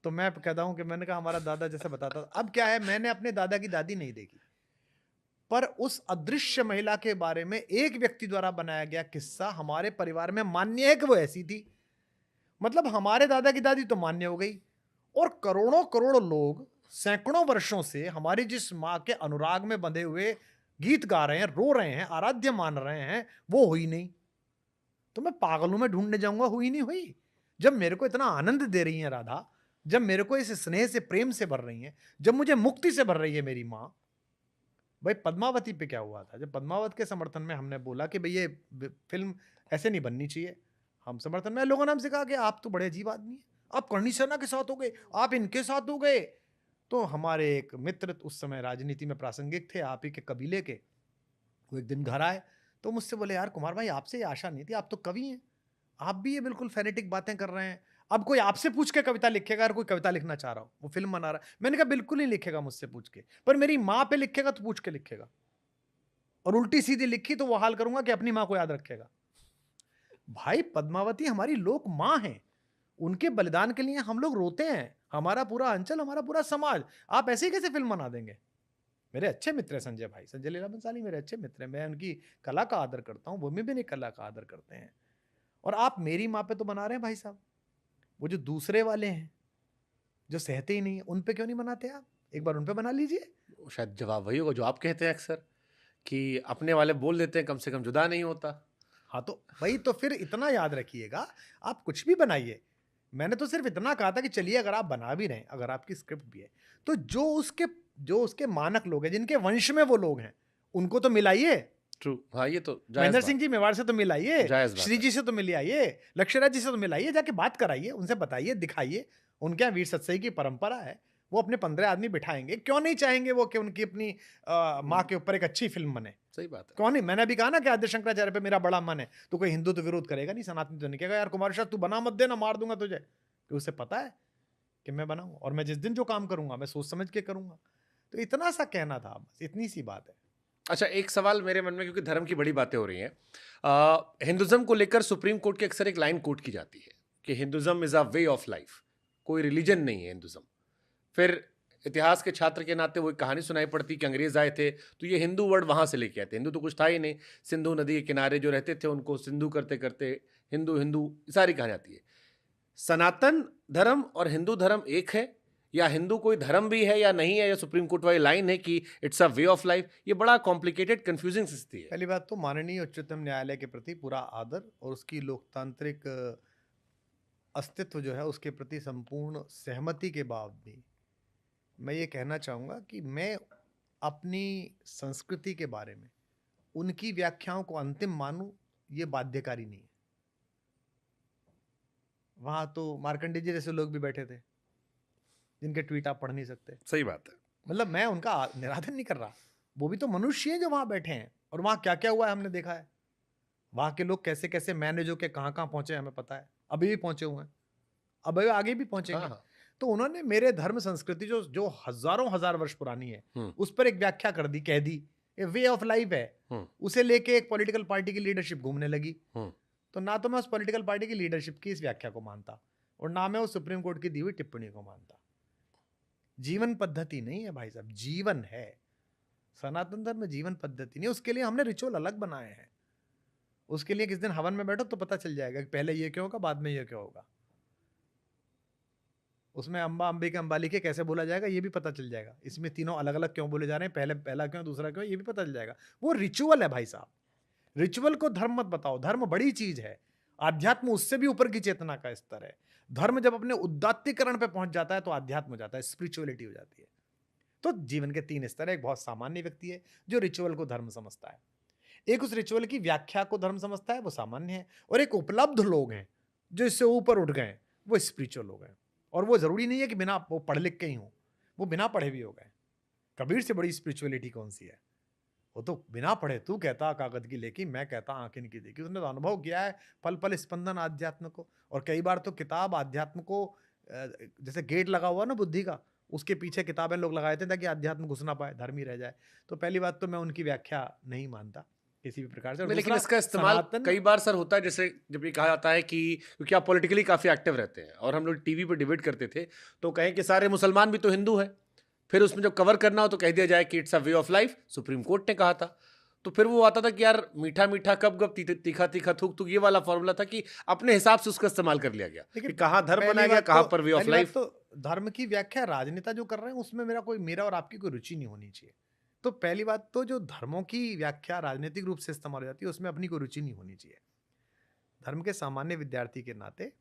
तो मैं कहता हूँ कि मैंने कहा हमारा दादा जैसे बताता था। अब क्या है, मैंने अपने दादा की दादी नहीं देखी, पर उस अदृश्य महिला के बारे में एक व्यक्ति द्वारा बनाया गया किस्सा हमारे परिवार में मान्य है कि वो ऐसी थी। मतलब हमारे दादा की दादी तो मान्य हो गई, और करोड़ों करोड़ लोग सैकड़ों वर्षों से हमारी जिस माँ के अनुराग में बंधे हुए गीत गा रहे हैं, रो रहे हैं, आराध्य मान रहे हैं, वो हुई नहीं। तो मैं पागलों में ढूंढने जाऊंगा, हुई नहीं हुई। जब मेरे को इतना आनंद दे रही है राधा, जब मेरे को इस स्नेह से, प्रेम से भर रही है, जब मुझे मुक्ति से भर रही है मेरी माँ। भाई पद्मावती पे क्या हुआ था, जब पद्मावत के समर्थन में हमने बोला कि भाई ये फिल्म ऐसे नहीं बननी चाहिए, हम समर्थन में, लोगों ने हमसे कहा कि आप तो बड़े अजीब आदमी हैं, आप करणी सेना के साथ हो गए, आप इनके साथ हो गए। तो हमारे एक मित्र उस समय राजनीति में प्रासंगिक थे, आप ही के कबीले के, वो एक दिन घर आए तो मुझसे बोले, यार कुमार भाई आपसे ये आशा नहीं थी, आप तो कवि हैं, आप भी ये बिल्कुल फेनेटिक बातें कर रहे हैं, अब कोई आपसे पूछ के कविता लिखेगा, अगर कोई कविता लिखना चाह रहा हो, वो फिल्म बना रहा है। मैंने कहा बिल्कुल नहीं लिखेगा मुझसे पूछ के, पर मेरी माँ पे लिखेगा तो पूछ के लिखेगा, और उल्टी सीधी लिखी तो वो हाल करूंगा कि अपनी माँ को याद रखेगा। भाई पद्मावती हमारी लोक माँ है, उनके बलिदान के लिए हम लोग रोते हैं, हमारा पूरा अंचल, हमारा पूरा समाज। आप ऐसे ही कैसे फिल्म बना देंगे? मेरे अच्छे मित्र है संजय भाई, संजय लीला बंसाली मेरे अच्छे मित्र हैं, मैं उनकी कला का आदर करता हूँ, वो भी मेरी कला का आदर करते हैं। और आप मेरी माँ पे तो बना रहे हैं भाई साहब, वो जो दूसरे वाले हैं जो सहते ही नहीं है, उन पे क्यों नहीं बनाते आप? एक बार उन पे बना लीजिए। शायद जवाब वही होगा जो आप कहते हैं अक्सर, कि अपने वाले बोल देते हैं, कम से कम जुदा नहीं होता। हाँ तो भाई, तो फिर इतना याद रखिएगा, आप कुछ भी बनाइए। मैंने तो सिर्फ इतना कहा था कि चलिए अगर आप बना भी रहे हैं, अगर आपकी स्क्रिप्ट भी है, तो जो उसके मानक लोग हैं, जिनके वंश में वो लोग हैं, उनको तो मिलाइए। ट्रू, हाँ ये तो जायज महेंद्र बात सिंह जी मेवाड़ से तो मिलाइए, जायज बात श्री है। जी से तो मिलाइए, लक्ष्यराज जी से तो मिलाइए, जाके बात कराइए, उनसे बताइए, दिखाइए। उनके यहाँ वीर सत्सई की परंपरा है, वो अपने 15 आदमी बिठाएंगे, क्यों नहीं चाहेंगे वो कि उनकी अपनी माँ के ऊपर एक अच्छी फिल्म बने? सही बात है। कौन नहीं? मैंने अभी कहा ना कि आद्य शंकराचार्य पे मेरा बड़ा मन है, तो कोई हिंदू तो विरोध करेगा नहीं, सनातनी तो नहीं कहेगा यार कुमार शाह तू बना मत देना, मार दूंगा तुझे, कि उसे पता है कि मैं बनाऊं, और मैं जिस दिन जो काम करूंगा मैं सोच समझ के करूंगा। तो इतना सा कहना था, बस इतनी सी बात है। अच्छा, एक सवाल मेरे मन में, क्योंकि धर्म की बड़ी बातें हो रही हैं, हिंदुज्म को लेकर सुप्रीम कोर्ट की अक्सर एक लाइन कोट की जाती है कि Hinduism is a way of life, कोई रिलीजन नहीं है हिंदुज्म। फिर इतिहास के छात्र के नाते वो एक कहानी सुनाई पड़ती कि अंग्रेज आए थे तो ये हिंदू वर्ड वहां से लेके आए थे, हिंदू तो कुछ था ही नहीं, सिंधु नदी के किनारे जो रहते थे उनको सिंधु करते करते हिंदू हिंदू सारी कहानी आती है। सनातन धर्म और हिंदू धर्म एक है, या हिंदू कोई धर्म भी है या नहीं है, या सुप्रीम कोर्ट वाली लाइन है कि it's a way of life? ये बड़ा कॉम्प्लिकेटेड कंफ्यूजिंग स्थिति है। पहली बात तो माननीय उच्चतम न्यायालय के प्रति पूरा आदर, और उसकी लोकतांत्रिक अस्तित्व जो है उसके प्रति संपूर्ण सहमति के बाद भी मैं ये कहना चाहूँगा कि मैं अपनी संस्कृति के बारे में उनकी व्याख्याओं को अंतिम मानूं, ये बाध्यकारी नहीं है। वहाँ तो मार्कंडेय जी जैसे लोग भी बैठे थे, जिनके ट्वीट आप पढ़ नहीं सकते। सही बात है। मतलब मैं उनका निरादर नहीं कर रहा, वो भी तो मनुष्य हैं जो वहाँ बैठे हैं, और वहाँ क्या क्या हुआ है हमने देखा है। वहाँ के लोग कैसे कैसे मैनेज होके कहाँ कहाँ पहुँचे हमें पता है, अभी भी पहुँचे हुए हैं, अब आगे भी पहुँचेंगे। हाँ हाँ। तो उन्होंने मेरे धर्म संस्कृति जो जो हजारों हजार वर्ष पुरानी है, उस पर एक व्याख्या कर दी, कह दी ये वे ऑफ लाइफ है। उसे लेके एक पॉलिटिकल पार्टी की लीडरशिप घूमने लगी। तो ना तो मैं उस पॉलिटिकल पार्टी की लीडरशिप की इस व्याख्या को मानता, और ना मैं उस सुप्रीम कोर्ट की दी हुई टिप्पणी को मानता। जीवन पद्धति नहीं है भाई साहब, जीवन है। सनातन धर्म में जीवन पद्धति नहीं, उसके लिए हमने रिचुअल अलग बनाए हैं। उसके लिए किस दिन हवन में बैठो तो पता चल जाएगा कि पहले ये क्यों होगा, बाद में ये क्यों होगा। उसमें अंबा अंबिका अंबाली के कैसे बोला जाएगा ये भी पता चल जाएगा। इसमें तीनों अलग अलग क्यों बोले जा रहे हैं, पहला क्यों, दूसरा क्यों, ये भी पता चल जाएगा। वो रिचुअल है भाई साहब। रिचुअल को धर्म मत बताओ, धर्म बड़ी चीज है, आध्यात्म उससे भी ऊपर की चेतना का स्तर है। धर्म जब अपने उदात्तीकरण पे पहुंच जाता है तो आध्यात्म हो जाता है, स्पिरिचुअलिटी हो जाती है। तो जीवन के 3 स्तर है। एक बहुत सामान्य व्यक्ति है जो रिचुअल को धर्म समझता है, एक उस रिचुअल की व्याख्या को धर्म समझता है, वो सामान्य है, और एक उपलब्ध लोग हैं जो इससे ऊपर उठ गए, वो स्पिरिचुअल लोग हैं। और वो जरूरी नहीं है कि बिना वो पढ़ लिख के ही हो, वो बिना पढ़े भी हो गए। कबीर से बड़ी स्पिरिचुअलिटी कौन सी है? वो तो बिना पढ़े, तू कहता कागज की लेकी, मैं कहता आंखें की देखी। उसने तो अनुभव किया है पल पल स्पंदन आध्यात्म को। और कई बार तो किताब आध्यात्म को जैसे गेट लगा हुआ ना बुद्धि का, उसके पीछे किताबें लोग लगाए थे ताकि आध्यात्म घुस ना पाए, धर्म ही रह जाए। तो पहली बात तो मैं उनकी व्याख्या नहीं मानता किसी भी प्रकार से। लेकिन इसका इस्तेमाल कई बार सर होता है, जैसे जब ये कहा जाता है कि क्योंकि आप पॉलिटिकली काफी एक्टिव रहते हैं, और हम लोग टीवी पे डिबेट करते थे तो कहें कि सारे मुसलमान भी तो हिंदू है, फिर उसमें जब कवर करना हो तो कह दिया जाए कि it's a way of life, supreme court ने कहा था। तो फिर वो आता था कि यार मीठा मीठा कब कब तीखा तीखा थूक थूक, ये वाला फॉर्मूला था कि अपने हिसाब से उसका इस्तेमाल कर लिया गया कि कहाँ धर्म बनाया गया, कहाँ पर वे ऑफ लाइफ। तो धर्म की व्याख्या राजनेता जो कर रहे हैं उसमें मेरा और आपकी कोई रुचि नहीं होनी चाहिए। तो पहली बात तो जो धर्मों की व्याख्या राजनीतिक रूप से इस्तेमाल हो जाती है उसमें अपनी कोई रुचि नहीं होनी चाहिए। धर्म के सामान्य विद्यार्थी के नाते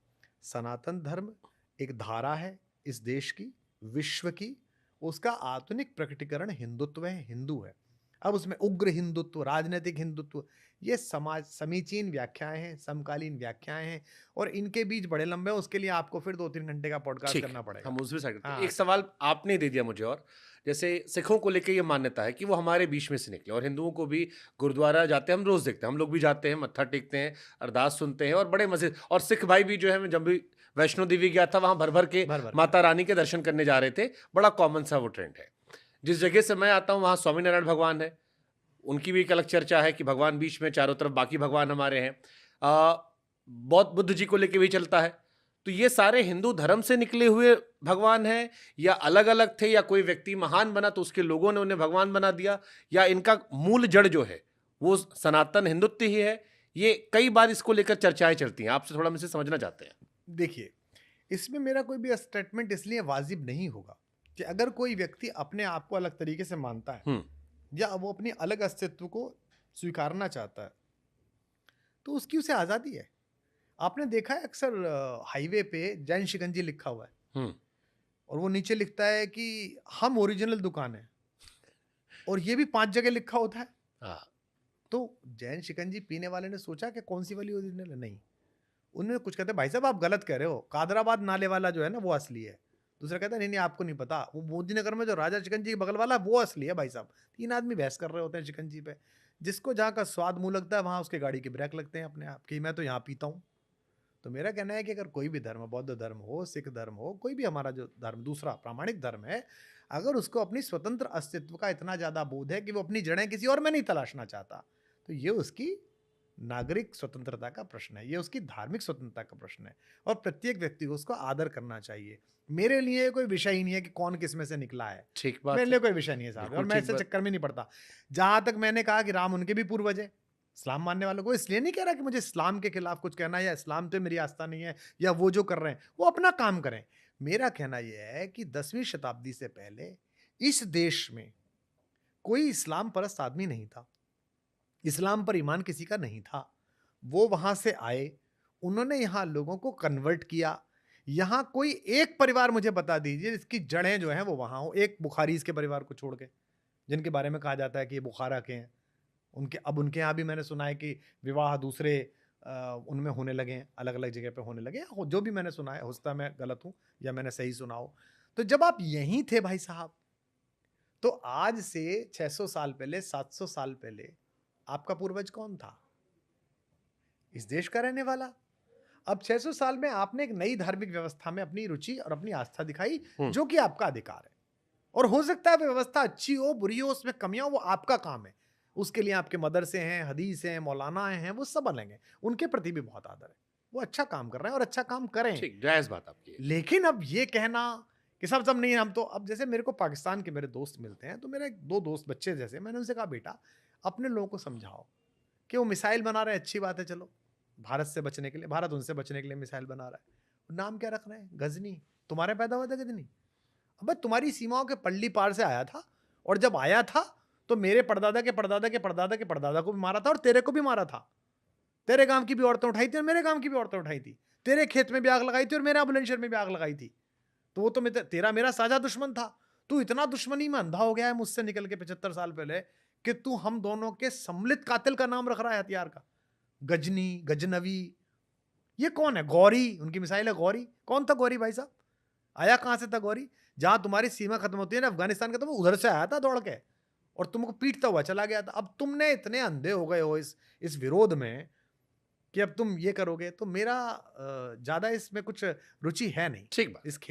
सनातन धर्म एक धारा है इस देश की, विश्व की। उसका आधुनिक प्रकटीकरण हिंदुत्व है, हिंदू है। अब उसमें उग्र हिंदुत्व, राजनीतिक हिंदुत्व, ये समाज समीचीन व्याख्याएं हैं, समकालीन व्याख्याएं हैं और इनके बीच बड़े लंबे हैं। उसके लिए आपको फिर 2-3 घंटे का पॉडकास्ट ठीक करना है, पड़ेगा। हम उसमें साइड करते हैं। हाँ, एक सवाल आपने दे दिया मुझे, और जैसे सिखों को लेके ये मान्यता है कि वो हमारे बीच में से निकले, और हिंदुओं को भी गुरुद्वारा जाते हैं, हम रोज देखते हैं, हम लोग भी जाते हैं, मत्था टेकते हैं, अरदास सुनते हैं और बड़े मजे। और सिख भाई भी जो है, मैं जब भी वैष्णो देवी गया था वहां भर भर के भर-भर के। माता रानी के दर्शन करने जा रहे थे। बड़ा कॉमन सा वो ट्रेंड है। जिस जगह से मैं आता हूँ वहां स्वामीनारायण भगवान है, उनकी भी एक अलग चर्चा है कि भगवान बीच में, चारों तरफ बाकी भगवान हमारे हैं। बौद्ध बुद्ध जी को लेके भी चलता है। तो ये सारे हिंदू धर्म से निकले हुए भगवान हैं, या अलग अलग थे, या कोई व्यक्ति महान बना तो उसके लोगों ने उन्हें भगवान बना दिया, या इनका मूल जड़ जो है वो सनातन हिंदुत्व ही है? ये कई बार इसको लेकर चर्चाएं चलती हैं, आपसे थोड़ा मुझे समझना चाहते हैं। देखिए, इसमें मेरा कोई भी स्टेटमेंट इसलिए वाजिब नहीं होगा कि अगर कोई व्यक्ति अपने आप को अलग तरीके से मानता है हम्म। या वो अपनी अलग अस्तित्व को स्वीकारना चाहता है तो उसकी उसे आज़ादी है। आपने देखा है अक्सर हाईवे पे जैन शिकंजी लिखा हुआ है हम्म। और वो नीचे लिखता है कि हम ओरिजिनल दुकान है, और ये भी 5 जगह लिखा होता है। हाँ। तो जैन शिकंजी पीने वाले ने सोचा कि कौन सी वाली ओरिजिनल है? नहीं, उन्होंने कुछ कहते भाई साहब आप गलत कह रहे हो, कादराबाद नाले वाला जो है ना वो असली है। दूसरा कहता है नहीं नहीं आपको नहीं पता, वो मोदी नगर में जो राजा शिकंजी के बगल वाला है, वो असली है भाई साहब। 3 आदमी बहस कर रहे होते हैं शिकंजी पे। जिसको जहाँ का स्वाद मुंह लगता है वहाँ उसके गाड़ी के ब्रेक लगते हैं अपने आप कि मैं तो यहाँ पीता हूँ। तो मेरा कहना है कि अगर कोई भी धर्म, बौद्ध धर्म हो, सिख धर्म हो, कोई भी हमारा जो धर्म दूसरा प्रामाणिक धर्म है, अगर उसको अपनी स्वतंत्र अस्तित्व का इतना ज़्यादा बोध है कि वो अपनी जड़ें किसी और में नहीं तलाशना चाहता, तो ये उसकी नागरिक स्वतंत्रता का प्रश्न है, ये उसकी धार्मिक स्वतंत्रता का प्रश्न है और प्रत्येक व्यक्ति को उसको आदर करना चाहिए। मेरे लिए कोई विषय ही नहीं है कि कौन किस में से निकला है, ठीक बात मेरे है। लिए कोई विषय नहीं है साहब, और बिल्कुल मैं ठीक ऐसे बात। चक्कर में नहीं पड़ता। जहाँ तक मैंने कहा कि राम उनके भी पूर्वज है, इस्लाम मानने वालों को, इसलिए नहीं कह रहा कि मुझे इस्लाम के खिलाफ कुछ कहना है या इस्लाम पे मेरी आस्था नहीं है या वो जो कर रहे हैं वो अपना काम करें। मेरा कहना यह है कि 10वीं शताब्दी से पहले इस देश में कोई इस्लाम परस्त आदमी नहीं था, इस्लाम पर ईमान किसी का नहीं था। वो वहां से आए, उन्होंने यहाँ लोगों को कन्वर्ट किया। यहाँ कोई एक परिवार मुझे बता दीजिए जिसकी जड़ें जो हैं वो वहां हो, एक बुखारीज के परिवार को छोड़ के, जिनके बारे में कहा जाता है कि ये बुखारा के हैं। उनके यहाँ भी मैंने सुना है कि विवाह दूसरे उनमें होने लगे हैं, अलग अलग जगह पे होने लगे हैं। जो भी मैंने सुना है, हो सकता है मैं गलत हूँ या मैंने सही सुना हो। तो जब आप यहीं थे भाई साहब, तो आज से 600 साल पहले, 700 साल पहले आपका पूर्वज कौन था? इस देश का रहने वाला। अब 600 साल में आपने एक नई धार्मिक व्यवस्था में अपनी रुचि और अपनी आस्था दिखाई, जो कि आपका अधिकार है, और हो सकता है व्यवस्था अच्छी हो, बुरी हो, उसमें कमियां हो, वो आपका काम है। उसके लिए आपके मदरसे हैं, हदीस हैं, मौलाना हैं, वो सब अलग हैं, उनके प्रति भी बहुत आदर है। वो अच्छा काम कर रहे हैं और अच्छा काम करें। ठीक, जायज बात आपकी है। लेकिन अब ये कहना कि सब नहीं, हम तो, अब जैसे मेरे को पाकिस्तान के मेरे दोस्त मिलते हैं, तो मेरे 2 दोस्त बच्चे जैसे, मैंने उनसे कहा बेटा अपने लोगों को समझाओ कि वो मिसाइल बना रहे हैं, अच्छी बात है, चलो भारत से बचने के लिए, भारत उनसे बचने के लिए मिसाइल बना रहा है, नाम क्या रख रहे हैं? गजनी। तुम्हारे पैदा हुआ था गजनी? अबे तुम्हारी सीमाओं के पल्ली पार से आया था, और जब आया था तो मेरे परदादा के परदादा के परदादा के परदादा को भी मारा था और तेरे को भी मारा था। तेरे गांव की भी औरतें उठाई थी और मेरे गांव की भी औरतें उठाई थी। तेरे खेत में भी आग लगाई थी और मेरे बुलंदशहर में भी आग लगाई थी। तो वो तो तेरा मेरा साझा दुश्मन था। तू इतना दुश्मनी में अंधा हो गया है मुझसे निकल के 75 साल पहले कि तू हम दोनों के सम्मिलित कातिल का नाम रख रहा है हथियार का। गजनी, गजनवी, ये कौन है? गौरी, उनकी मिसाइल है गौरी। कौन था गौरी भाई साहब? आया कहां से था गौरी? जहां तुम्हारी सीमा खत्म होती है ना अफगानिस्तान का, तो वो उधर से आया था दौड़ के और तुमको पीटता हुआ चला गया था। अब तुमने इतने अंधे हो गए हो इस विरोध में कि अब तुम ये करोगे, तो मेरा ज्यादा इसमें कुछ रुचि है नहीं ठीक बात। इस